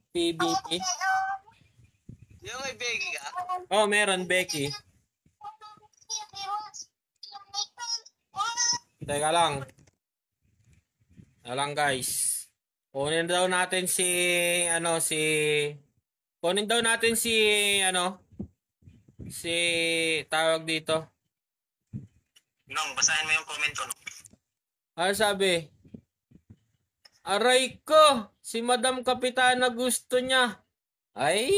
PBT? Yung may Becky ka. Oh, meron, Becky. Teka lang. Teka lang, guys. Kunin daw natin si tawag dito. Nong, basahin mo yung comment ko. Ano sabi? Aray ko, si Madam Kapitana gusto niya. Ay,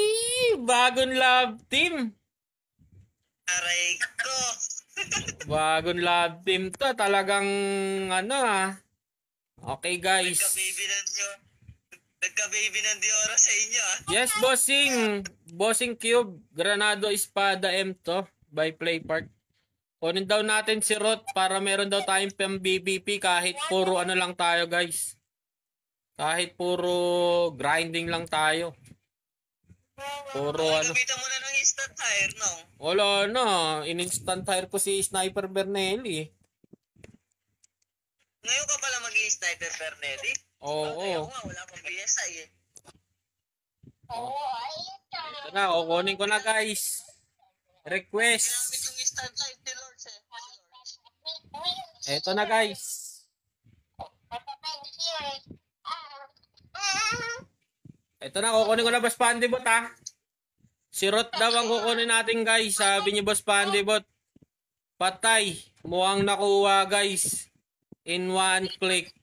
bagong love team. Aray ko. Bagong love team to. Talagang Okay, guys. Nagka-baby ng Diora sa inyo, ah. Yes, bossing. Bossing Cube. Granado Espada M to. By Playpark. Kunin daw natin si Rot para meron daw tayong pang-BBP kahit puro lang tayo, guys. Kahit puro grinding lang tayo. Puro Gamitan mo na ng instant tire, no? Wala na. In-instant tire ko si Sniper Bernelli. Ngayon ka pala mag-i-sniper, Fernelli? Oo. Nga, wala pang BSI eh. Ito na, kukunin ko na, guys. Request. Gamit yung instant tire ni Lords eh. Ito na, guys. Ito na, kukunin ko na, Boss Pandibot, ha. Si Rot daw ang kukunin natin, guys. Sabi ni Boss Pandibot. Patay. Mukhang nakuha, guys. In one click.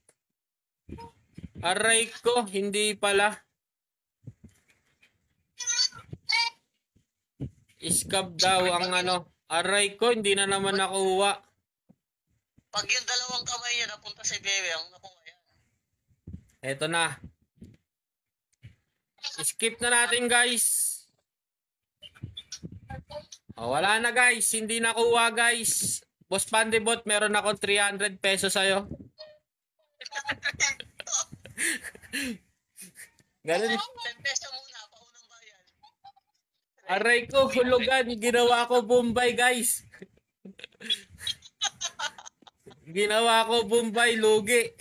Aray ko, hindi pala. Scab daw ang Aray ko, hindi na naman nakuha. Pag yung dalawang kamay niya napunta sa Bebe, ang nakuha yan. Eto na. Skip na natin, guys. Wala na, guys. Hindi nakuha, guys. Boss Pandibot, meron akong 300 pesos sa'yo. Ganun. 10 peso muna, paunang bayan. Aray ko, hulugan. Ginawa ko Bombay, guys. Ginawa ko Bombay, lugi.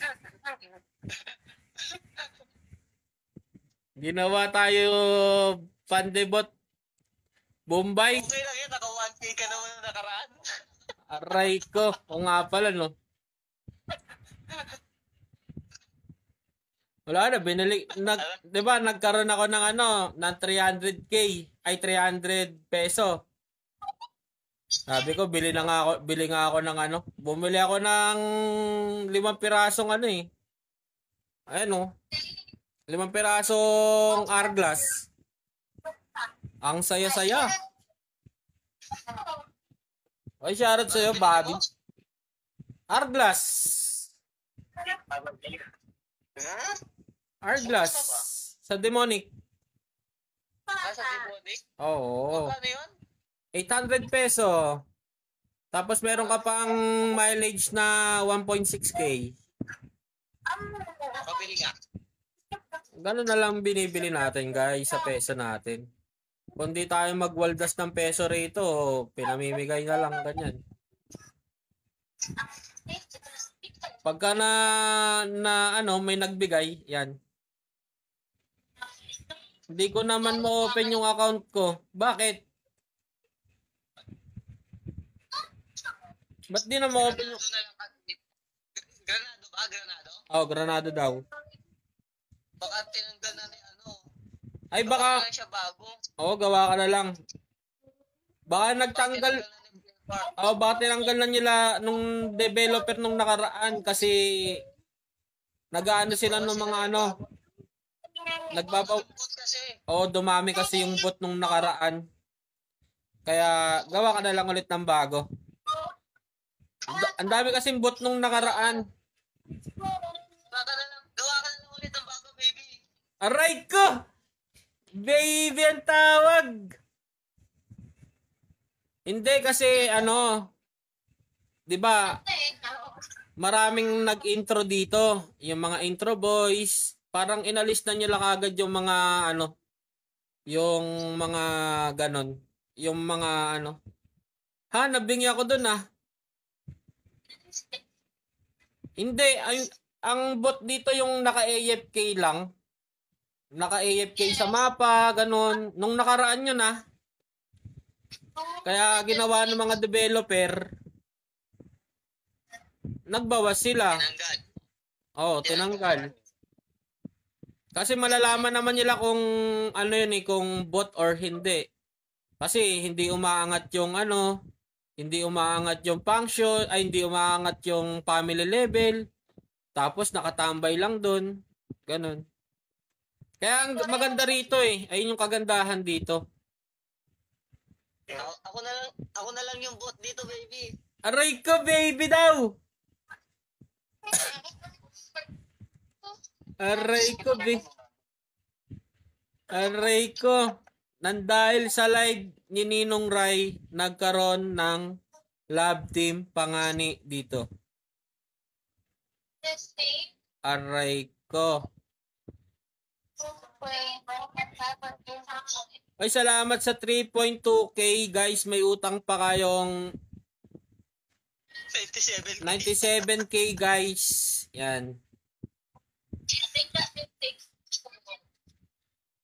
Ginawa tayo Pandibot. Bombay. Okay lang yun, naka 1K ka naman na nakaraan. Aray ko. O nga pala, no? Wala na, di ba, nagkaroon ako ng ng 300k, ay 300 peso. Sabi ko, bili nga ako ng bumili ako ng 5 pirasong Ayan 5 pirasong Hourglass. Ang saya-saya. Ay, shoutout sa'yo, Bobby. Hourglass. Hourglass. Sa Demonic. Sa Demonic? Oo. Ano yun? 800 peso. Tapos meron ka pang mileage na 1.6k. Pabili nga. Ganun na lang binibili natin, guys, sa peso natin. Kung di tayo magwaldas ng peso rito, pinamimigay na lang ganyan. Pagka may nagbigay, yan. Hindi ko naman ma-open yung account ko. Bakit? Ba't di na ma-open yung... Granado ba? Granado? Oh, Granado daw. Baka tinanggal na ni Ay, baka... Baka siya bago. Oo, gawa ka na lang. Baka nagtanggal... baka tinanggal na nila nung developer nung nakaraan kasi nag-aano sila ng mga dumami kasi yung bot nung nakaraan. Kaya gawa ka na lang ulit ng bago. Ang dami kasing bot nung nakaraan. Gawa ka na lang ulit ng bago, baby. Aray ko! Baby ang tawag! Hindi kasi di ba? Maraming nag-intro dito, yung mga intro boys, parang inalis na nila kagad yung mga yung mga ganon, yung mga nabingi ako dun Hindi, ang bot dito yung naka-AFK lang. Naka-AFK sa mapa, ganon. Nung nakaraan yun Kaya ginawa ng mga developer, nagbawas sila. Tinanggal. Oo, tinanggal. Kasi malalaman naman nila kung kung bot or hindi. Kasi hindi umaangat yung hindi umaangat yung function, ay hindi umaangat yung family level. Tapos nakatambay lang doon. Ganon. Kaya ang maganda rito ayun yung kagandahan dito. Ako na lang yung bot dito, baby. Aray ko, baby daw! Aray ko, Aray ko. Nandahil sa live ni Ninong Rai, nagkaroon ng love team pangani dito. Aray ko. Ay, salamat sa 3.2k, guys. May utang pa kayong 97k, guys. Yan.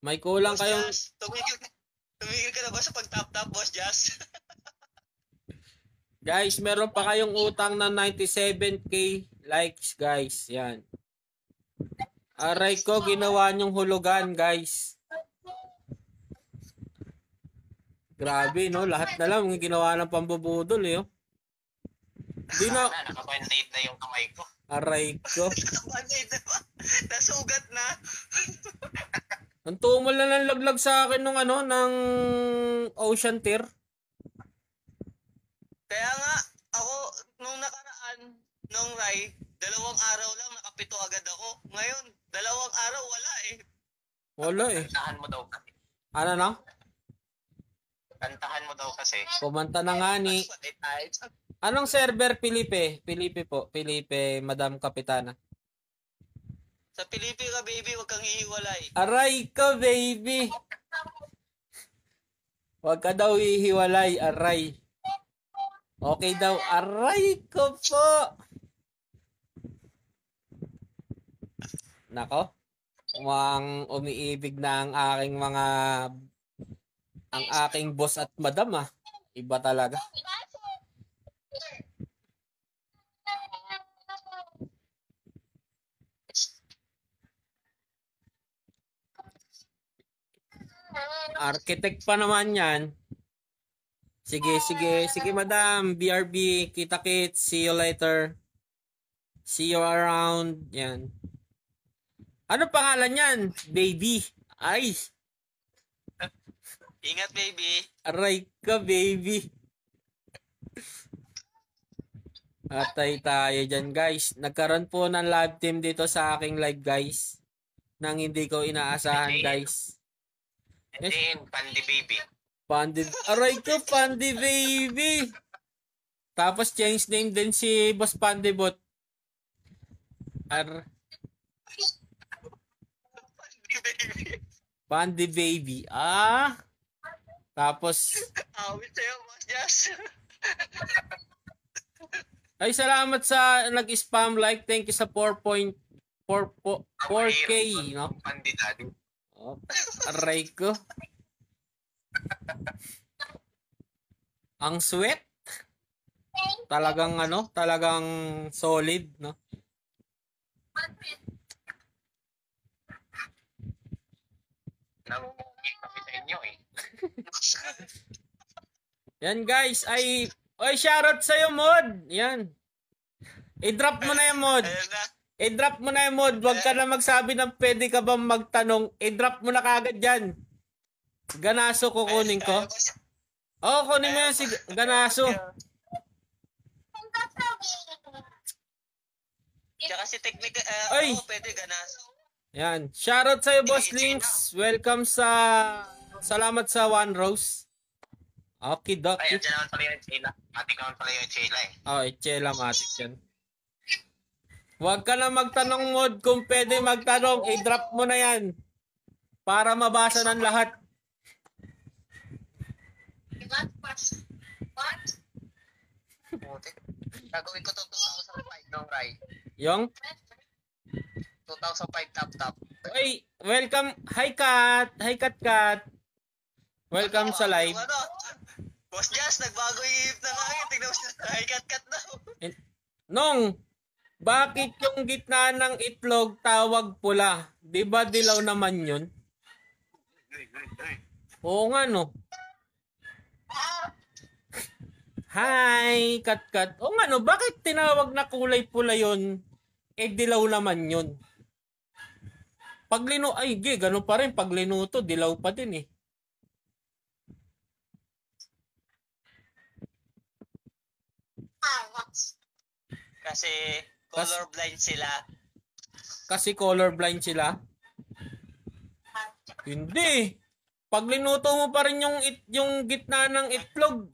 May kulang Boss kayong... Jazz, tumigil ka na ba sa pag-tap-tap, Boss Jazz? Guys, meron pa kayong utang na 97k likes, guys. Yan. Aray ko, ginawa niyong hulugan, guys. Grabe, no? Lahat na lang ginawa ng pambubudol, Di na... Nakaband-aid na yung kamay ko. Aray ko. Nakaband-aid na ba? Nasugat na. Ang tumal na ng laglag sa akin ng Ocean Tier. Kaya nga, ako, nung nakaraan, nung Rai, 2 araw lang, nakapito agad ako. Ngayon, 2 araw, wala Wala Kantahan mo daw kasi. Ano na? Kantahan mo daw kasi. Kumanta na nga ni... Anong server, Felipe? Felipe po. Felipe, Madam Kapitana. Sa Pilipi ka, baby, huwag kang hihiwalay. Aray ko, baby! Huwag ka daw hihiwalay, aray. Okay daw, aray ko po! Nako, mukhang umiibig na ang aking ang aking boss at madam Iba talaga. Architect pa naman yan. Sige, madam. BRB, kita-kits. See you later. See you around. Yan. Ano pangalan yan? Baby. Ay. Ingat, baby. Aray ka, baby. Atay tayo dyan, guys. Nagkaroon po ng live team dito sa aking live, guys. Nang hindi ko inaasahan, guys. Yes. Pandi, baby. Pandi. Aray ko, Pandi, baby. Tapos change name din si Boss Pandibot. Pandi, baby. Pandi, baby. Ah. Tapos, Awit sa'yo, Boss Jazz. ay salamat sa nag-spam like. Thank you sa 4.4K, no? Pandi, daddy. Oh, aray ko. Ang sweat. Talagang talagang solid, no? Namumungit kami sa inyo eh. Yan guys, oy shoutout sa'yo, Mod. Yan. I-drop mo na yung Mod. Ayun na. I-drop mo na yung Mod. Huwag ka na magsabi ng pwede ka bang magtanong. I-drop mo na kagad dyan. Ganaso kukunin ko. Oo, kunin mo yan si Ganaso. Tsaka si technique, Ay! pwede ganaso. Yan. Shoutout sa'yo, Boss Links. Welcome salamat sa One Rose. Okay, Doc. Ay, andyan naman pala yung Chela. Matik naman pala yung Chela eh. Oh, Chela matik yan. Huwag ka na magtanong, Mod. Kung pwede magtanong, i-drop mo na yan. Para mabasa ng lahat. Gagawin ko to 2005 nung Rai. Yung? 2005 top. Ay, welcome. Hi, Kat. Hi, Kat. Welcome sa live. Ano? Boss Jazz, nagbago yung ihip na langit. Tignan mo siya. Ay, kat daw. Nong, bakit yung gitna ng itlog tawag pula? Di ba dilaw naman yun? Oo nga, no? Hi, Kat. Oo nga, no? Bakit tinawag na kulay pula yun? Eh, dilaw naman yun. Ganun pa rin. Pag linuto, dilaw pa din eh. Kasi colorblind sila. Kasi colorblind sila? Hindi. Pag linuto mo pa rin yung gitna ng itlog,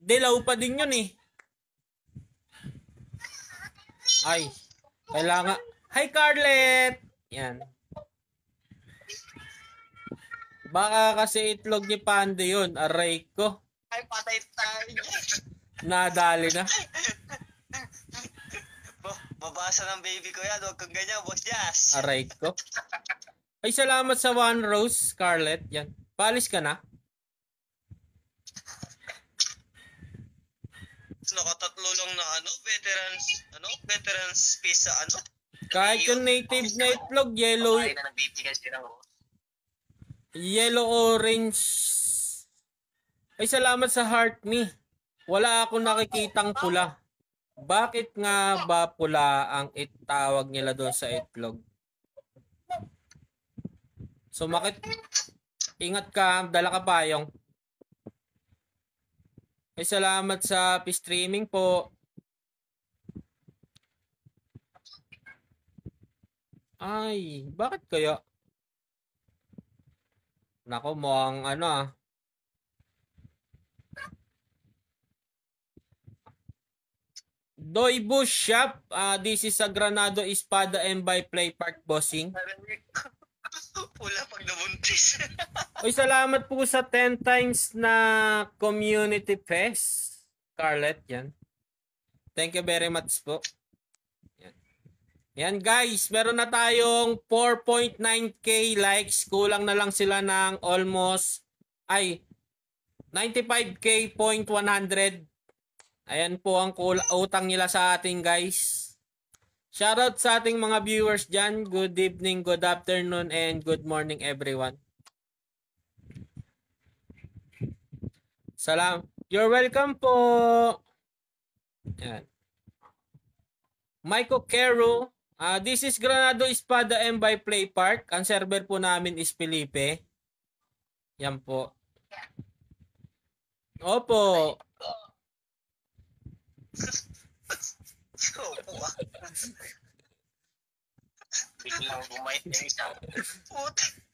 dilaw pa din yun eh. Ay, kailangan. Hi, Carlet! Yan. Baka kasi itlog ni Pande yun. Aray ko. Ay, patay tayo. Nadali na. Babasa ng baby ko yan. Huwag kang ganyan, Boss Jazz. Aray ko. Ay, salamat sa One Rose, Scarlett. Yan. Paalis ka na? Nakatatlo lang na veterans space sa Kahit yung native na itlog, yellow, Ay, na nagbibigay sila ko. yellow orange. Ay, salamat sa heart me. Wala akong nakikitang pula. Bakit nga ba pula ang itawag nila doon sa itlog? Sumakit. Ingat ka, dala ka payong. Ay, salamat sa streaming po. Ay, bakit kaya? Nako, mukhang Doy Bush Shop. This is a Granado Espada and by Play Park Bossing. Pula pag nabuntis. Uy, salamat po sa 10 times na community fest. Scarlett, yan. Thank you very much po. Yan. Yan guys, meron na tayong 4.9k likes. Kulang na lang sila ng almost 95k.100. Ayan po ang utang nila sa ating guys. Shoutout sa ating mga viewers dyan. Good evening, good afternoon, and good morning everyone. You're welcome po. Yan. Michael Caro. This is Granado Espada M by Play Park. Ang server po namin is Felipe. Yan po. Opo. Opo ah. Biglang bumait yung isa. Puti.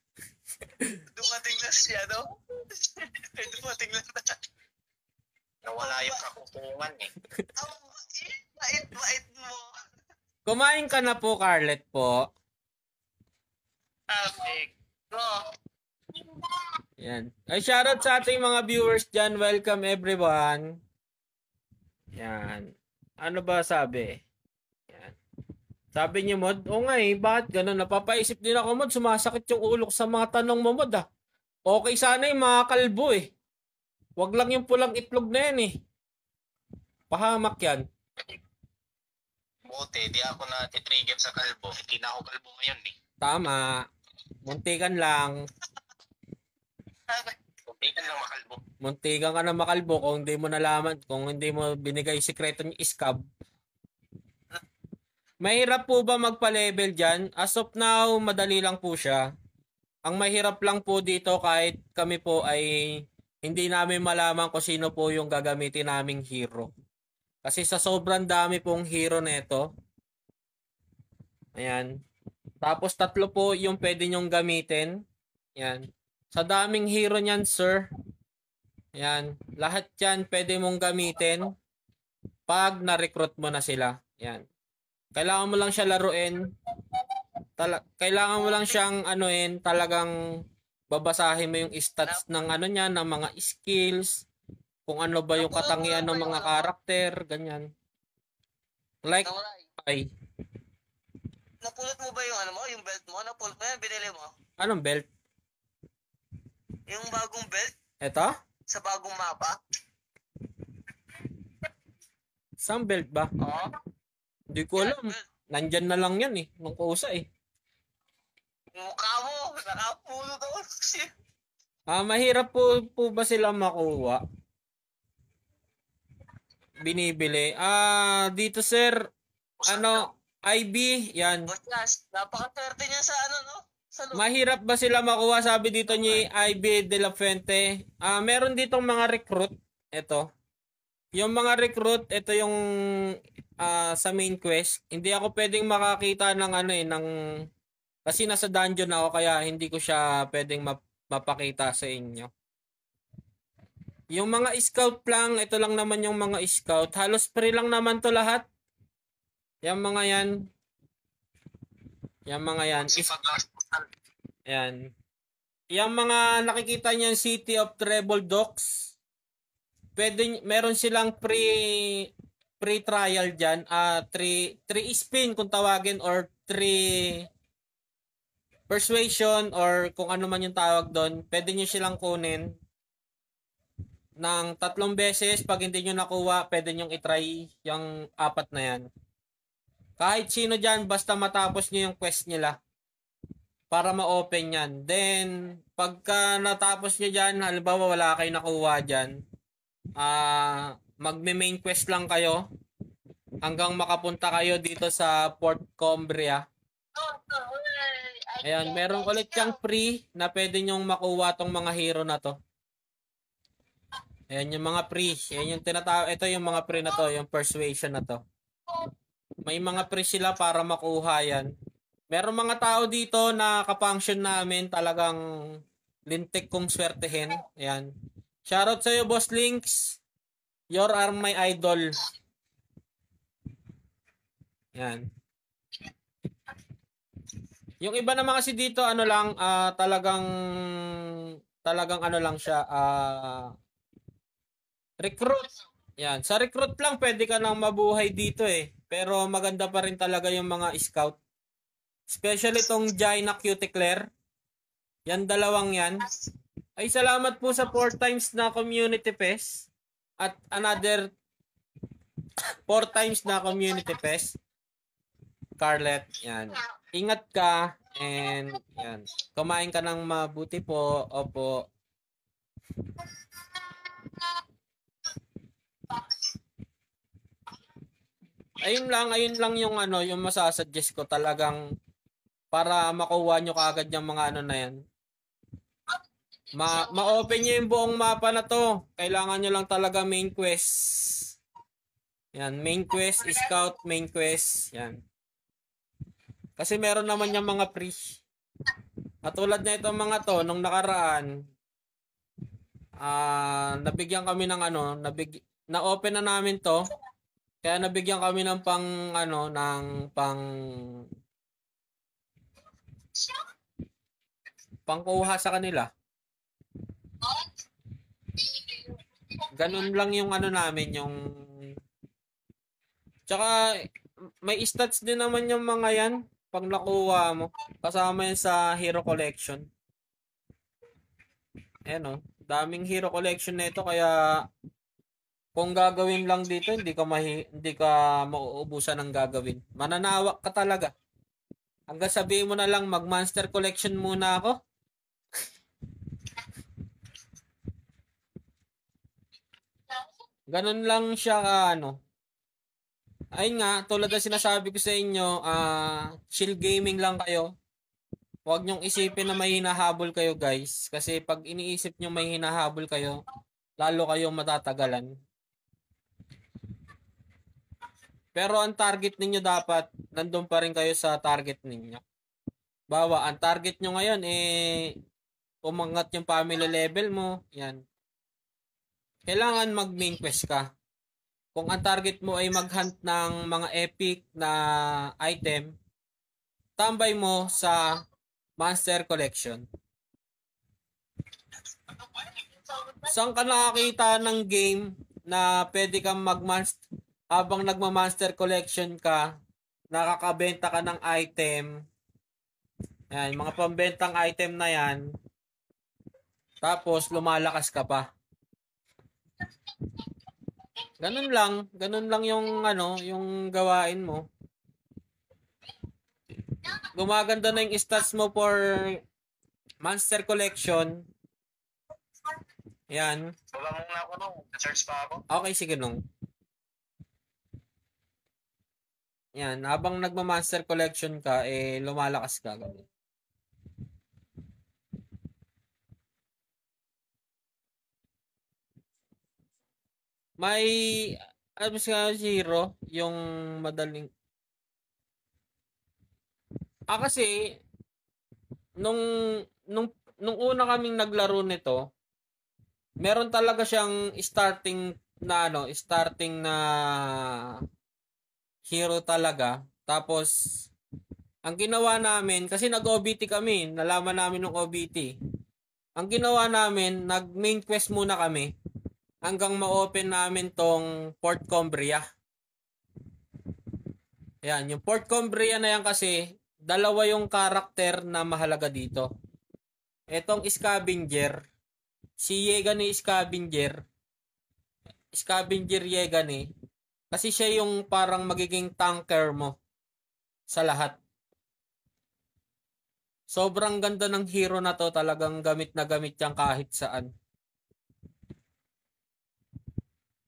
Dumating na siya, no? Dumating na. Nawala yung kakutungan eh. Ang bait mo. Kumain ka na po, Carlet po. Perfect. Go. Yan. Ay, shoutout sa ating mga viewers dyan. Welcome everyone. Yan. Ano ba sabi? Yan. Sabi niyo, Mod, o nga eh, bakit ganun? Napapaisip din ako, Mod, sumasakit yung ulo ko sa mga tanong mo, Mod ah. Okay sana yung mga kalbo eh. Wag lang yung pulang itlog na yan eh. Pahamak yan. Buti, di ako na titrigger sa kalbo. Hindi na ako kalbo ngayon eh. Tama. Muntikan lang. Muntikan lang makalbo. Muntikan ka na makalbo kung hindi mo nalaman, kung hindi mo binigay sikreto ng iskab. Mahirap po ba magpa-level dyan? As of now, madali lang po siya. Ang mahirap lang po dito kahit kami po ay hindi namin malaman kung sino po yung gagamitin naming hero. Kasi sa sobrang dami pong hero neto. Ayan. Tapos 3 po yung pwede nyong gamitin. Ayan. Sa daming hero niyan, sir. Ayan. Lahat yan pwede mong gamitin pag na-recruit mo na sila. Ayan. Kailangan mo lang siya laruin. Kailangan mo lang siyang talagang babasahin mo yung stats ng niya, ng mga skills, kung ano ba yung katangian ng mga karakter, ganyan. Like, ay. Napulot mo ba yung belt mo? Napulot mo yan, binili mo? Anong belt? Yung bagong belt Eto? sa bagong mapa? Saan belt ba? Oo. Hindi ko alam. Nandyan na lang yan eh, nung kusa eh. Mukha mo, nakapulot ako. Mahirap po ba sila makuha? Binibili. Dito sir, IB, yan. Boss, napaka-30 niya sa no? Sa loob. Mahirap ba sila makuha? Sabi dito ni IB de la Fuente. Meron ditong mga recruit. Ito. Yung mga recruit, ito yung sa main quest. Hindi ako pwedeng makakita ng kasi nasa dungeon ako kaya hindi ko siya pwedeng mapakita sa inyo. Yung mga scout lang, ito lang naman yung mga scout. Halos free lang naman to lahat. Yung mga yan. Yung mga yan. Yan. Yung mga nakikita niyan City of Treble Docks. Meron silang free trial diyan. 3 spin kung tawagin or 3 persuasion or kung ano man yung tawag doon. Pwede niyo silang kunin ng 3 beses. Pag hindi niyo nakuha, pwede niyo i-try yung 4 na yan. Kahit sino dyan, basta matapos niyo yung quest nila para ma-open yan. Then, pagka natapos niyo dyan, halimbawa wala kayo nakuha dyan, magme-main quest lang kayo hanggang makapunta kayo dito sa Port Combria. Ayan, meron ulit yung free na pwede nyong makuha tong mga hero na to. Ayan yung mga free. Ayan yung tinatawag. Ito yung mga free na to, yung persuasion na to. May mga free sila para makuha yan. Meron mga tao dito na kapunction namin talagang lintik kong swertehin. Ayan. Shoutout sa'yo, Boss Links. You are my idol. Ayan. Yung iba naman kasi dito, talagang lang siya, recruit. Yan. Sa recruit lang, pwede ka nang mabuhay dito eh. Pero maganda pa rin talaga yung mga scout. Especially tong Jaina Cuticler. Yan, 2 yan. Ay, salamat po sa 4 times na community pest. At another 4 times na community pest. Carlet, yan. Ingat ka and yan. Kumain ka ng mabuti po. Opo. ayun lang yung ano, yung masasuggest ko talagang para makuha nyo kaagad yung mga ano na yan. Ma-open nyo yung buong mapa na to. Kailangan nyo lang talaga main quest. Yan, main quest, scout, main quest. Yan. Kasi meron naman yung mga free. Katulad na itong mga to, nung nakaraan, nabigyan kami ng ano, na-open na namin to. Kaya nabigyan kami ng pangkuha sa kanila. Ganun lang yung ano namin, yung tsaka may stats din naman yung mga yan pag nakuha mo. Kasama yan sa hero collection. Ayan o, daming hero collection nito kaya kung gagawin lang dito, hindi ka mauubusan ng gagawin. Mananawak ka talaga. Hanggang sabihin mo na lang mag-monster collection muna ako. Ganun lang siya ano. Ayun nga, tulad na sinasabi ko sa inyo, chill gaming lang kayo. Huwag nyong isipin na may hinahabol kayo guys. Kasi pag iniisip nyo may hinahabol kayo, lalo kayong matatagalan. Pero ang target ninyo dapat, nandun pa rin kayo sa target ninyo. Bawa, ang target nyo ngayon umangat yung family level mo. Yan. Kailangan mag-main quest ka. Kung ang target mo ay mag-hunt ng mga epic na item, tambay mo sa Monster Collection. Saan ka nakakita ng game na pwede kang habang nagma-Monster Collection ka, nakakabenta ka ng item. Yan, mga pambentang item na yan. Tapos lumalakas ka pa. Ganun lang yung ano, yung gawain mo. Gumaganda na yung stats mo for Monster Collection. Yan. Baba muna ako nung. Search pa ako. Okay, sige nung. Yan, habang nagma-Monster Collection ka, lumalakas ka. Ganun. May ano siya zero yung madaling kasi nung una kaming naglaro nito, meron talaga siyang starting na hero talaga. Tapos ang ginawa namin kasi nag-OBT kami, nalaman namin ng OBT. Ang ginawa namin, nag-main quest muna kami hanggang ma-open namin tong Port Cumbria. Ayan, yung Port Cumbria na yan kasi, dalawa yung karakter na mahalaga dito. Etong Scavenger, si Yegane Scavenger Yegane, kasi siya yung parang magiging tanker mo sa lahat. Sobrang ganda ng hero na to, talagang gamit na gamit yan kahit saan.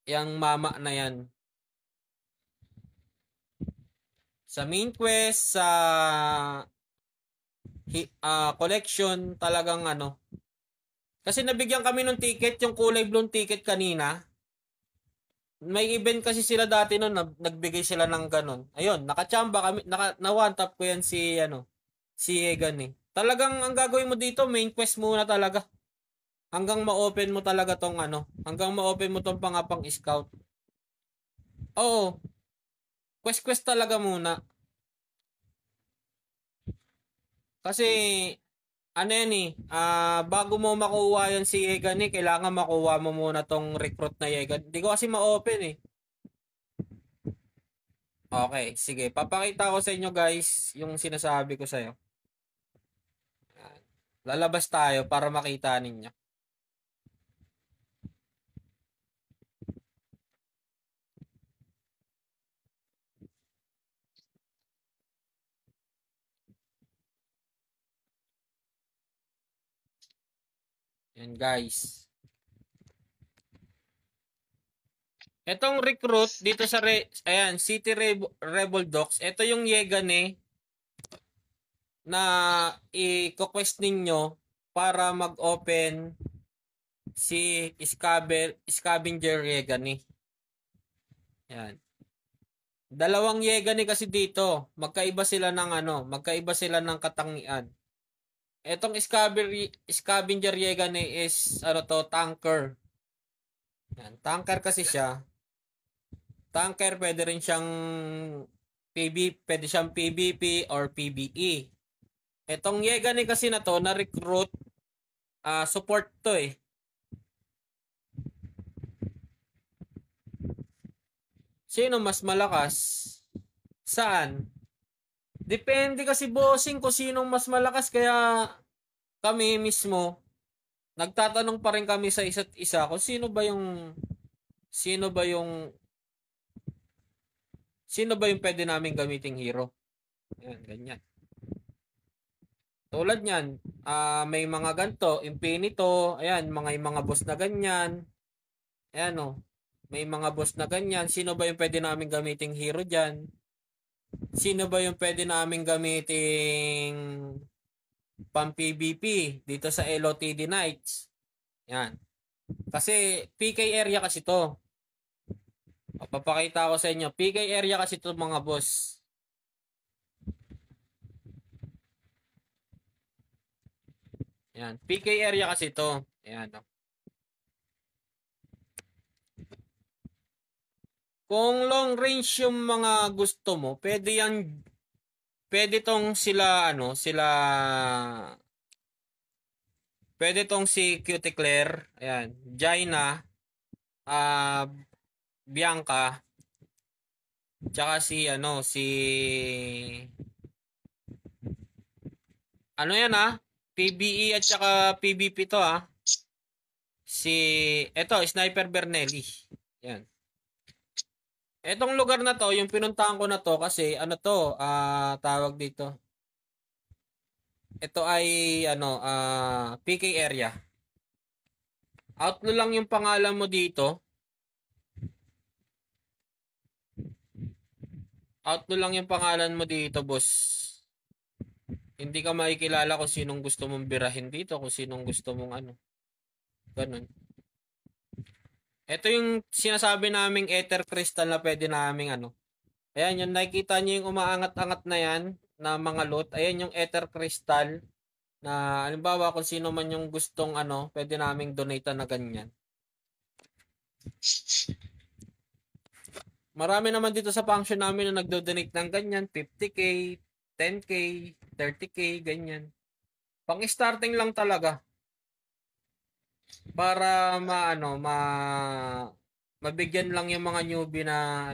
Yang mama na yan. Sa main quest, sa collection, talagang ano. Kasi nabigyan kami ng ticket, yung kulay blue ticket kanina. May event kasi sila dati noon, nagbigay sila ng ganun. Ayun, nakachamba kami, na one tap ko yan si Egan eh. Talagang ang gagawin mo dito, main quest muna talaga. Hanggang ma-open mo talaga tong hanggang ma-open mo tong pangapang scout. Oo. Quest talaga muna. Kasi bago mo makuha yan si Yegan kailangan makuha mo muna tong recruit na Yegan. Hindi ko kasi ma-open eh. Okay, sige. Papakita ko sa inyo guys yung sinasabi ko sa'yo. Lalabas tayo para makita ninyo. Yan guys. Etong recruit dito sa ayan, City Rebel Docs. Ito yung Yegane na i-quest ninyo para mag-open si Scavenger Yegane. Yan. Dalawang Yegane kasi dito. Magkaiba sila ng katangian. Etong Scavenger Yegane is tanker. Yan, tanker kasi siya. Tanker pwede rin siyang pwede siyang PvP or PvE. Etong Yegane kasi na to, na recruit support to eh. Sino mas malakas? Saan? Depende kasi bossing kung sinong mas malakas, kaya kami mismo nagtatanong pa rin kami sa isa't isa kung sino ba yung pwede naming gamiting hero. Ayan, ganyan. Tulad niyan, may mga ganto, Infinito, ayan, mga boss na ganyan. Ayan oh. May mga boss na ganyan. Sino ba yung pwede naming gamiting hero diyan? Sino ba yung pwede naming gamiting pang PvP dito sa LOTD Knights? Yan. Kasi PK area kasi to. Papakita ko sa inyo. PK area kasi to mga boss. Yan. PK area kasi to. Ayan. Kung long range yung mga gusto mo, pwede tong pwede tong si Cuticle, ayan, Jaina, Bianca, tsaka si PBE at tsaka PVP to Sniper Bernelli. Yan. Etong lugar na to, yung pinuntahan ko na to kasi tawag dito. Ito ay PK area. Outlaw lang yung pangalan mo dito. Outlaw lang yung pangalan mo dito, boss. Hindi ka makikilala kung sinong gusto mong birahin dito, kung sinong gusto mong ganun. Ito yung sinasabi naming Ether Crystal na pwede naming Ayan, yung nakikita nyo yung umaangat-angat na yan na mga loot. Ayan yung Ether Crystal na halimbawa kung sino man yung gustong pwede naming donate na ganyan. Marami naman dito sa function namin na nagdo-donate ng ganyan, 50k, 10k, 30k, ganyan. Pang-starting lang talaga. Para mabigyan lang yung mga newbie na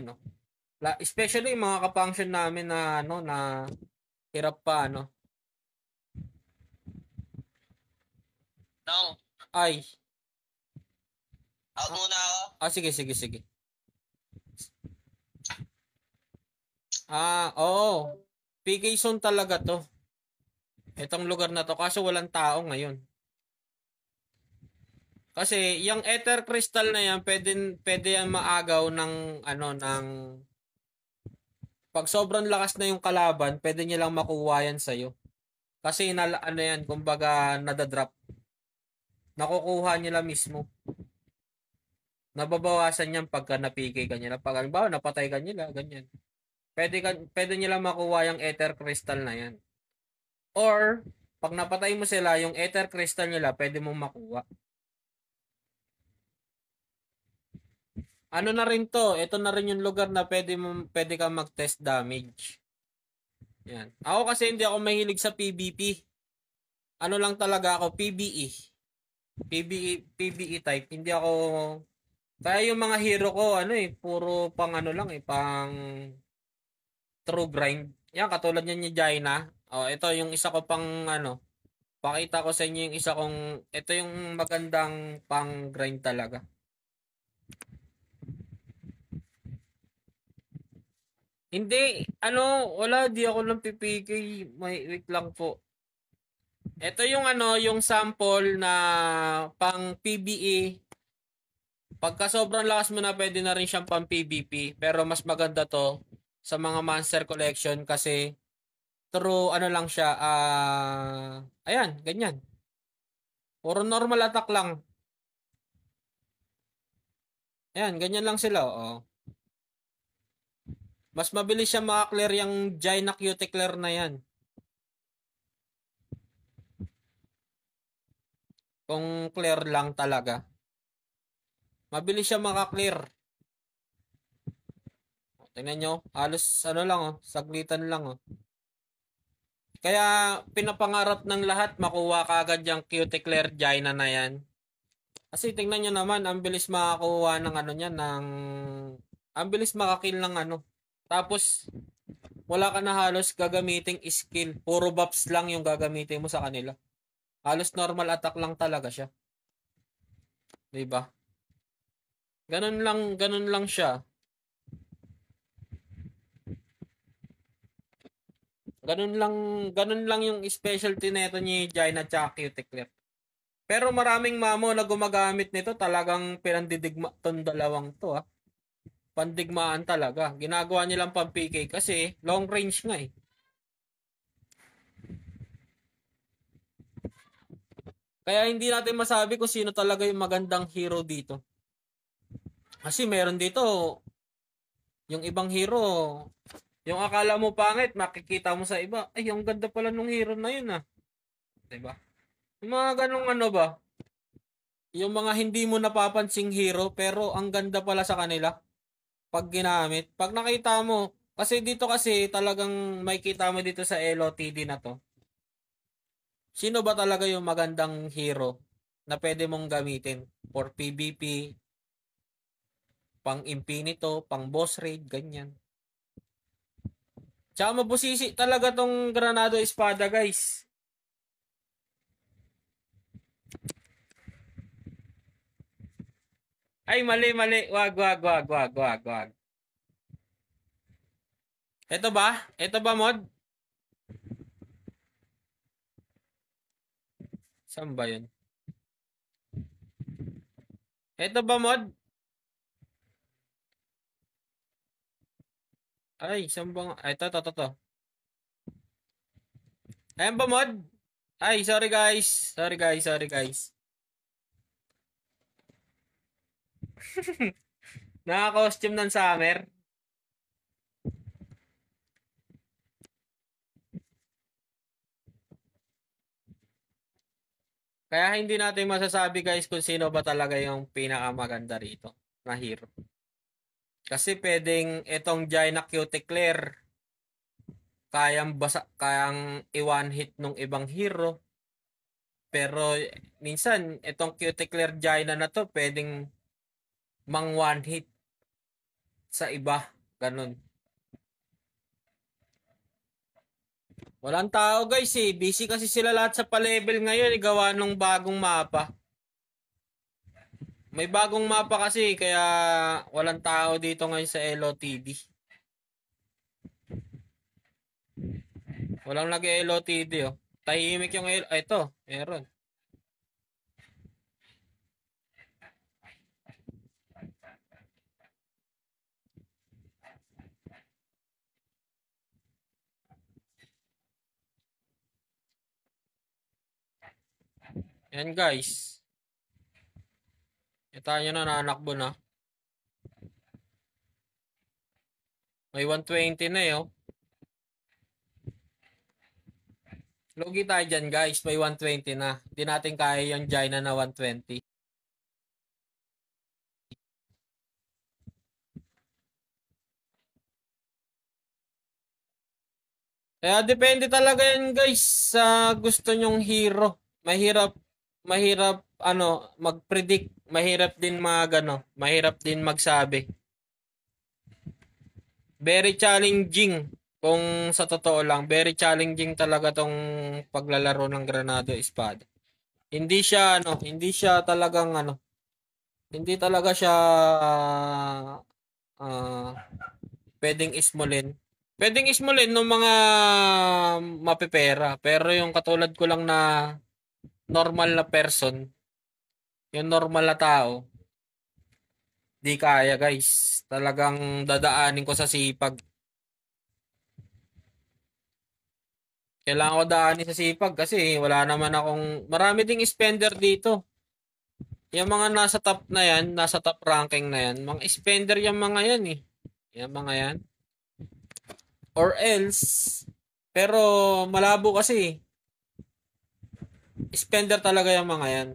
especially yung mga ka-function namin na na hirap pa No. Ay. Out muna ako. Sige. Oo. PK zone talaga to. Itong lugar na to kaso walang tao ngayon. Kasi yung Ether Crystal na yan, pwede yan maagaw ng pag sobrang lakas na yung kalaban, pwede niya lang makuha yan sa'yo. Kasi yan, kumbaga nadadrop. Nakukuha nila mismo. Nababawasan yan pagka napigay ka nila. Pag halimbawa, napatay ka nila, ganyan. Pwede nila makuha yung Ether Crystal na yan. Or, pag napatay mo sila, yung Ether Crystal nila, pwede mong makuha. Na rin to, ito na rin yung lugar na pwede ka mag-test damage. Yan. Ako kasi hindi ako mahilig sa PvP. Lang talaga ako, PvE. PvE type. Hindi ako, kaya yung mga hero ko, puro pang pang true grind. Yan, katulad niyan ni Jaina. Ito yung isa ko pang pakita ko sa inyo yung isa kong, ito yung magandang pang grind talaga. Hindi, wala, di ako lang PPK, may wait lang po. Ito yung yung sample na pang PBE Pagka sobrang lakas mo na, pwede na rin siyang pang PvP. Pero mas maganda to sa mga Monster Collection kasi through ano lang siya, ayan, ganyan. Puro normal attack lang. Ayan, ganyan lang sila, oo. Mas mabilis siya maka-clear yung Gyna Cuticle na yan. Kung clear lang talaga. Mabilis siya maka-clear. Tingnan nyo, halos ano lang saglitan lang Kaya pinapangarap ng lahat makuha kaagad yung Cuticle Gyna na yan. Kasi tingnan nyo naman, ang bilis makakuha ng ano niya, ang bilis makakill ng ano. Tapos, wala ka na halos gagamiting skill. Puro buffs lang yung gagamitin mo sa kanila. Halos normal attack lang talaga siya. 'Di ba? Ganun lang siya. Ganun lang yung specialty nito ni Gyna at Cuticle. Pero maraming mamo na gumagamit nito, talagang pinandidigma tong dalawang to Pandigmaan talaga. Ginagawa nilang pang PK kasi long range nga Kaya hindi natin masabi kung sino talaga yung magandang hero dito. Kasi meron dito, yung ibang hero, yung akala mo pangit, makikita mo sa iba, ay, ang ganda pala nung hero na yun Diba? Yung mga ganong ano ba? Yung mga hindi mo napapansing hero, pero ang ganda pala sa kanila pag ginamit. Pag nakita mo, kasi dito kasi talagang makikita mo dito sa LOTD na to. Sino ba talaga yung magandang hero na pwede mong gamitin for PvP, pang Infinito, pang boss raid, ganyan. Tsaka mabusisi talaga tong Granado Espada, guys. Ay, mali. Wag. Ito ba? Ito ba, mod? Saan ba yun? Ito ba, mod? Ay, saan ba? Ito. Ayan ba, mod? Ay, sorry guys. Sorry guys. Naka-costume ng summer. Kaya hindi natin masasabi guys kung sino ba talaga yung pinakamaganda rito na hero. Kasi pwedeng itong Gyna Cuticle kayang i-one hit nung ibang hero. Pero minsan itong Cuticle Gyna na to pwedeng mang one hit sa iba. Ganun. Walang tao guys Busy kasi sila lahat sa pa-level ngayon. Gawa nung bagong mapa. May bagong mapa kasi kaya walang tao dito ngayon sa LOTD. Walang nag-LOTD Tahimik yung ito, meron. Yan guys. Kita nyo na nanakbo na. May 120 na Lugi tayo dyan guys. May 120 na. Hindi natin kaya yung Gyna na 120. Kaya depende talaga yan guys sa gusto nyong hero. Mahirap mag-predict. Mahirap din mahirap din magsabi. Very challenging kung sa totoo lang. Very challenging talaga tong paglalaro ng Granado Espada. Hindi siya talagang hindi talaga siya pwedeng ismulin. Pwedeng ismulin ng mga mapipera. Pero yung katulad ko lang na normal na person, yung normal na tao, Di kaya guys. Talagang dadaanin ko sa sipag. Kailangan ko daanin sa sipag kasi wala naman akong... Marami ding spender dito. Yung mga nasa top na yan, nasa top ranking na yan, mga spender yung mga yan eh. Yung mga yan. Or else, pero malabo kasi. Spender talaga yung mga yan.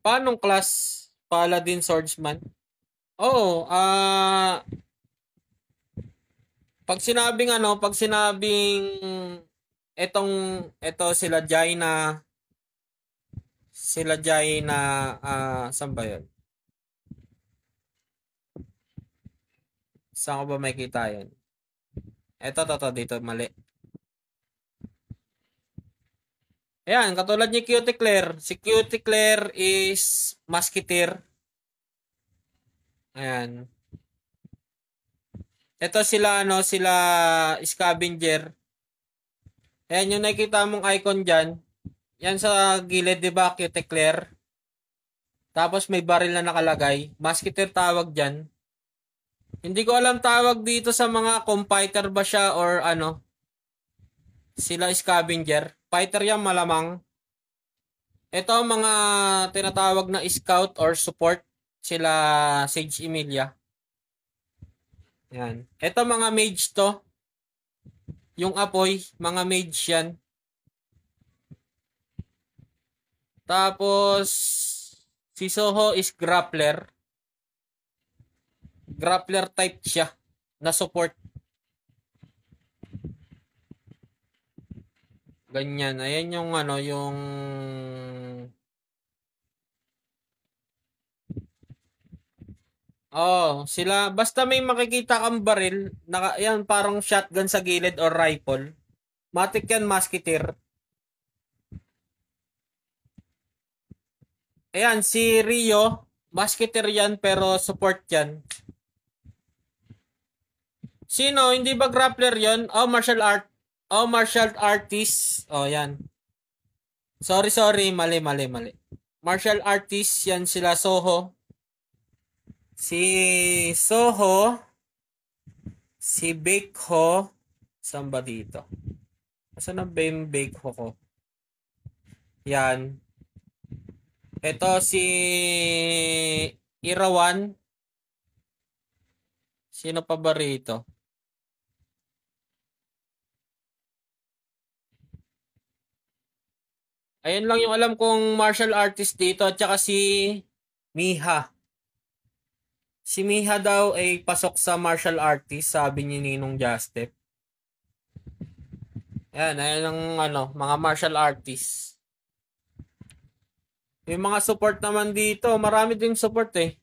Paanong class? Paladin Swordsman? Oo, pag sinabing eto sila Jaina, saan ba yun? Saan ko ba makikita yun? Eto, dito, mali. Ayan, katulad ni Cutie Claire. Si Cutie Claire is Musketeer. Ayan. Ito sila Scavenger. Ayan, yung nakikita mong icon dyan. Yan sa gilid, di ba, Cutie Claire? Tapos may baril na nakalagay. Musketeer tawag dyan. Hindi ko alam tawag dito sa mga kung fighter ba siya or ano. Sila Scavenger. Fighter yan malamang. Ito mga tinatawag na scout or support. Sila Sage Emilia. Yan. Ito mga mage to. Yung apoy, mga mage yan. Tapos, si Soho is grappler. Grappler type siya na support. Ganyan. Ayan yung ano, yung sila basta may makikita kang baril, yan parang shotgun sa gilid or rifle. Matik yan, Musketeer. Ayan, si Rio, Musketeer yan pero support yan. Sino? Hindi ba grappler yon? Martial artist. Yan. Sorry. Mali. Martial artist, yan sila Soho. Si Soho, si Bakeho, saan ba dito? Saan na ba yung Bakeho ko? Yan. Ito si Irawan. Sino pa ba rito? Ayun lang yung alam kong martial artist dito at saka si Miha. Si Miha daw ay pasok sa martial artist, sabi ni Ninong Justep. Ayan ang mga martial artists. Yung mga support naman dito, marami ding support eh.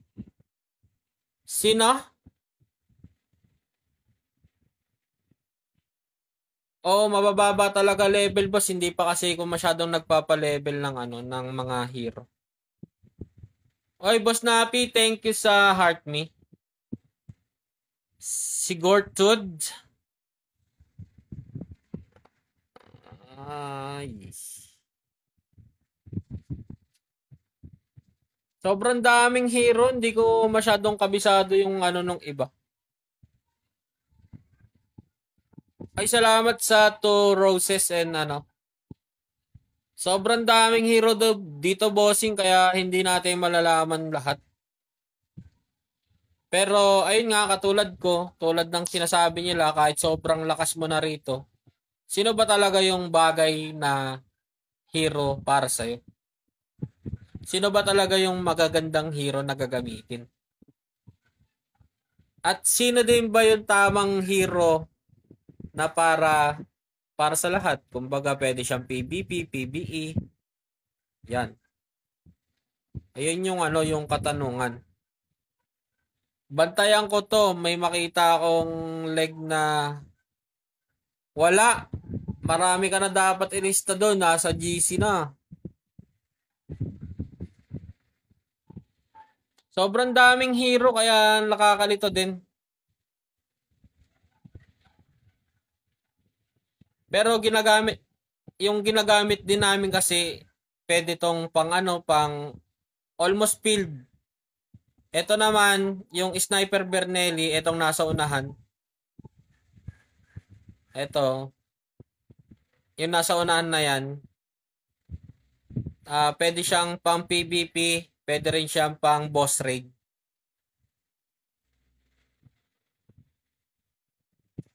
Sino? Mabababa talaga level boss, hindi pa kasi ko masyadong nagpapa-level ng mga hero. Oy, Boss Napi, thank you sa heart me. Si Gortud. Sobrang daming hero, hindi ko masyadong kabisado yung nung iba. Ay, salamat sa 2 roses and sobrang daming hero dito, bossing, kaya hindi natin malalaman lahat. Pero, ayun nga, tulad ng sinasabi nila, kahit sobrang lakas mo na rito, sino ba talaga yung bagay na hero para sa'yo? Sino ba talaga yung magagandang hero na gagamitin? At sino din ba yung tamang hero na para sa lahat? Kumbaga, pwede siyang PvP, PvE. Yan. Ayun yung katanungan. Bantayan ko to. May makita akong leg na wala. Marami ka na dapat ilista doon. Nasa GC na. Sobrang daming hero kaya nakakalito din. Pero ginagamit yung ginagamit din namin kasi pwede tong pang ano, pang almost field. Ito naman, yung Sniper Bernelli, itong nasa unahan. Ito, yung nasa unahan na yan, pwede siyang pang PVP, pwede rin siyang pang boss raid.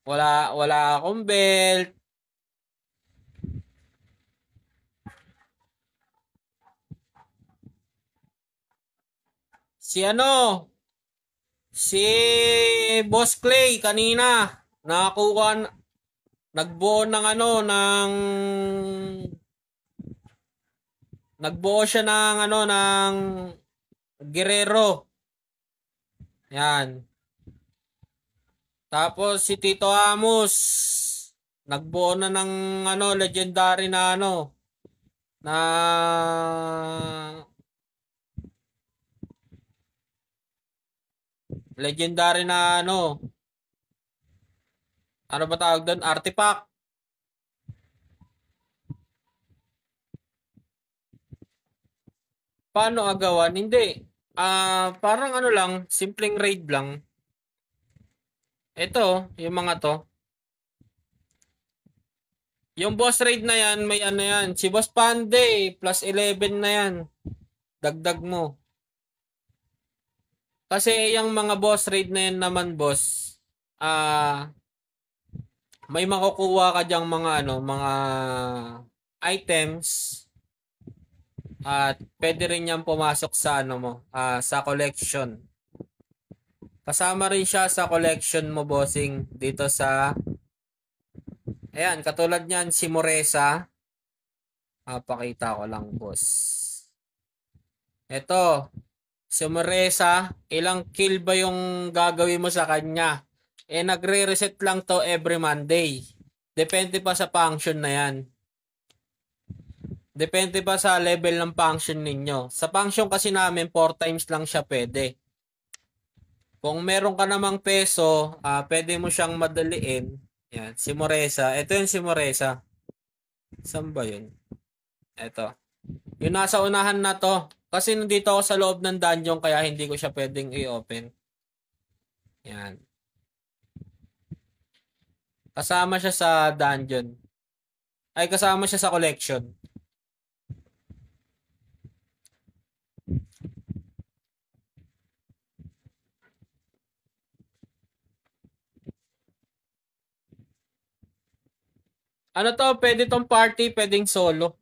Wala akong belt. Si ano, si Boss Clay kanina, nakakuha, nagbuo ng ano, nagbuo siya ng ano, ng Guerrero. Yan. Tapos si Tito Amos, nagbuo na ng ano, legendary na ano, na legendary na ano ba tawag doon? Artifact. Paano agawan? Hindi. Parang ano lang, simpleng raid lang. Ito, yung mga to. Yung boss raid na yan, may ano yan. Si Boss Pande, plus 11 na yan. Dagdag mo. Kasi yung mga boss raid na yan naman, boss, may makukuha ka diyang mga ano, mga items at pwede rin yan pumasok sa ano mo, sa collection. Kasama rin siya sa collection mo, bossing, dito sa ayan, katulad niyan si Moresa. Pakita ko lang, boss. Ito, si Moresa, ilang kill ba yung gagawin mo sa kanya? Nagre-reset lang to every Monday. Depende pa sa function na yan. Depende pa sa level ng function ninyo. Sa function kasi namin, 4 times lang siya pwede. Kung meron ka namang peso, pwede mo siyang madaliin. Yan, si Moresa. Ito yung si Moresa. Saan ba yun? Ito. Yung nasa unahan na to. Kasi nandito ako sa loob ng dungeon kaya hindi ko siya pwedeng i-open. Yan. Kasama siya sa dungeon. Ay, kasama siya sa collection. Ano to? Pwede tong party, pwedeng solo.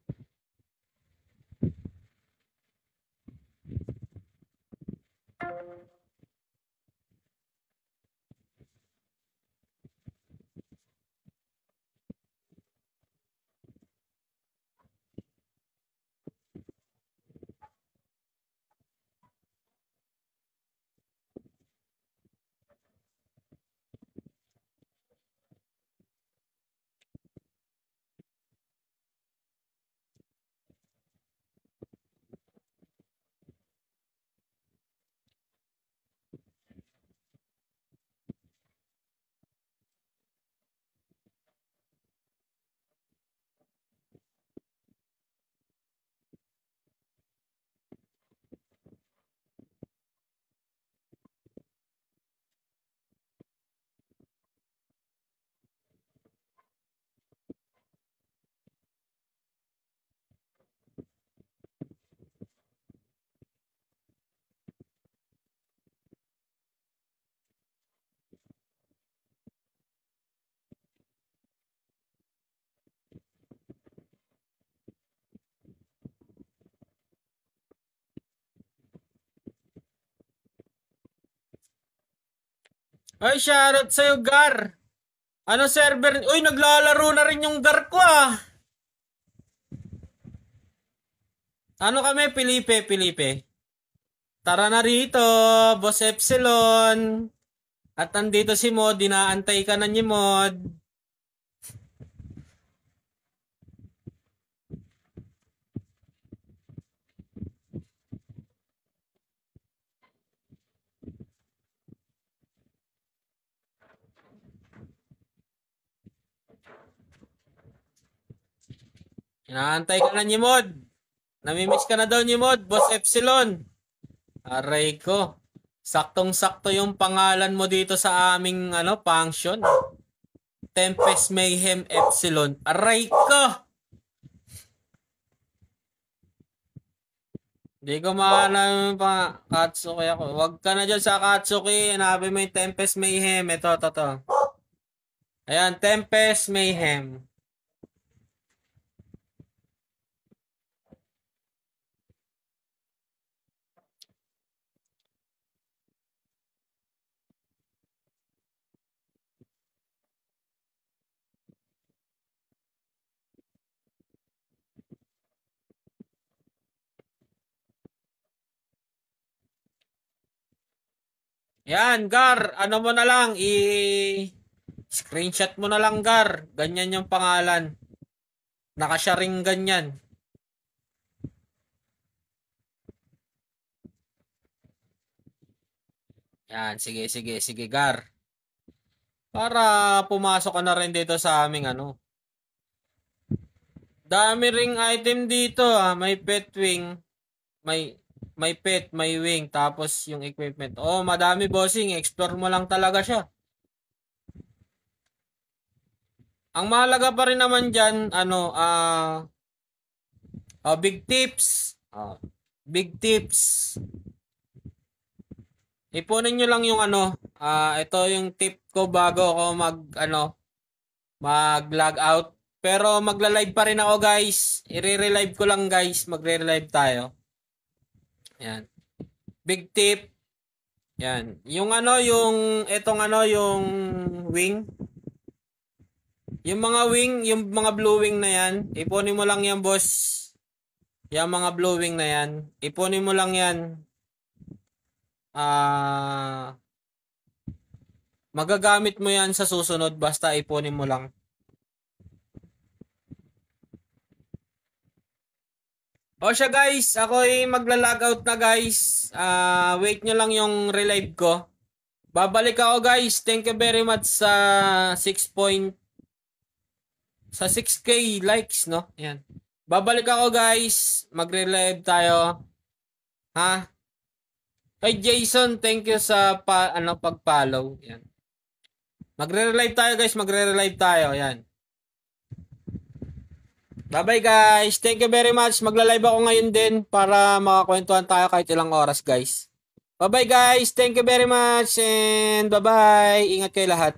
Ay, shoutout sa'yo, Gar. Ano server? Uy, naglalaro na rin yung Gar ko Ano kami, Felipe? Tara na rito, Boss Epsilon. At nandito si Mod, dinaantay ka na ni Mod. Inaantay ka na ni Mod. Namimiss ka na daw ni Mod, Boss Epsilon. Aray ko. Saktong-sakto yung pangalan mo dito sa aming function. Tempest Mayhem Epsilon. Aray ko. Hindi ko mahanap pa Katsuki ako. Huwag ka na dyan sa Katsuki. Hanapin mo yung Tempest Mayhem. Ito. Ayan, Tempest Mayhem. Yan, Gar. Ano mo na lang. Screenshot mo na lang, Gar. Ganyan yung pangalan. Nakasharing ganyan. Yan, sige, Gar. Para pumasok ka na rin dito sa aming Dami ring item dito May pet wing. May pet, may wing, tapos yung equipment. Oh, madami bossing. Explore mo lang talaga siya. Ang mahalaga pa rin naman dyan, big tips. Big tips. Ipunin nyo lang yung ito yung tip ko bago ako mag-log out. Pero magla-live pa rin ako, guys. I-re-live ko lang, guys. Magre-live tayo. Yan. Big tip. Yan. Yung yung wing. Yung mga wing, yung mga blue wing na yan, ipunin mo lang yan, boss. Yung mga blue wing na yan, ipunin mo lang yan. Magagamit mo yan sa susunod, basta ipunin mo lang. O siya guys, ako'y magla-logout na guys. Wait nyo lang yung relive ko. Babalik ako guys. Thank you very much sa 6K likes, no? Yan. Babalik ako guys. Mag-relive tayo. Ha? Kay Jason, thank you sa pag-follow. Yan. Magre-relive tayo guys, magre-relive tayo. Yan. Bye-bye guys. Thank you very much. Magla-live ako ngayon din para makakwentuhan tayo kahit ilang oras guys. Bye-bye guys. Thank you very much and bye-bye. Ingat kayo lahat.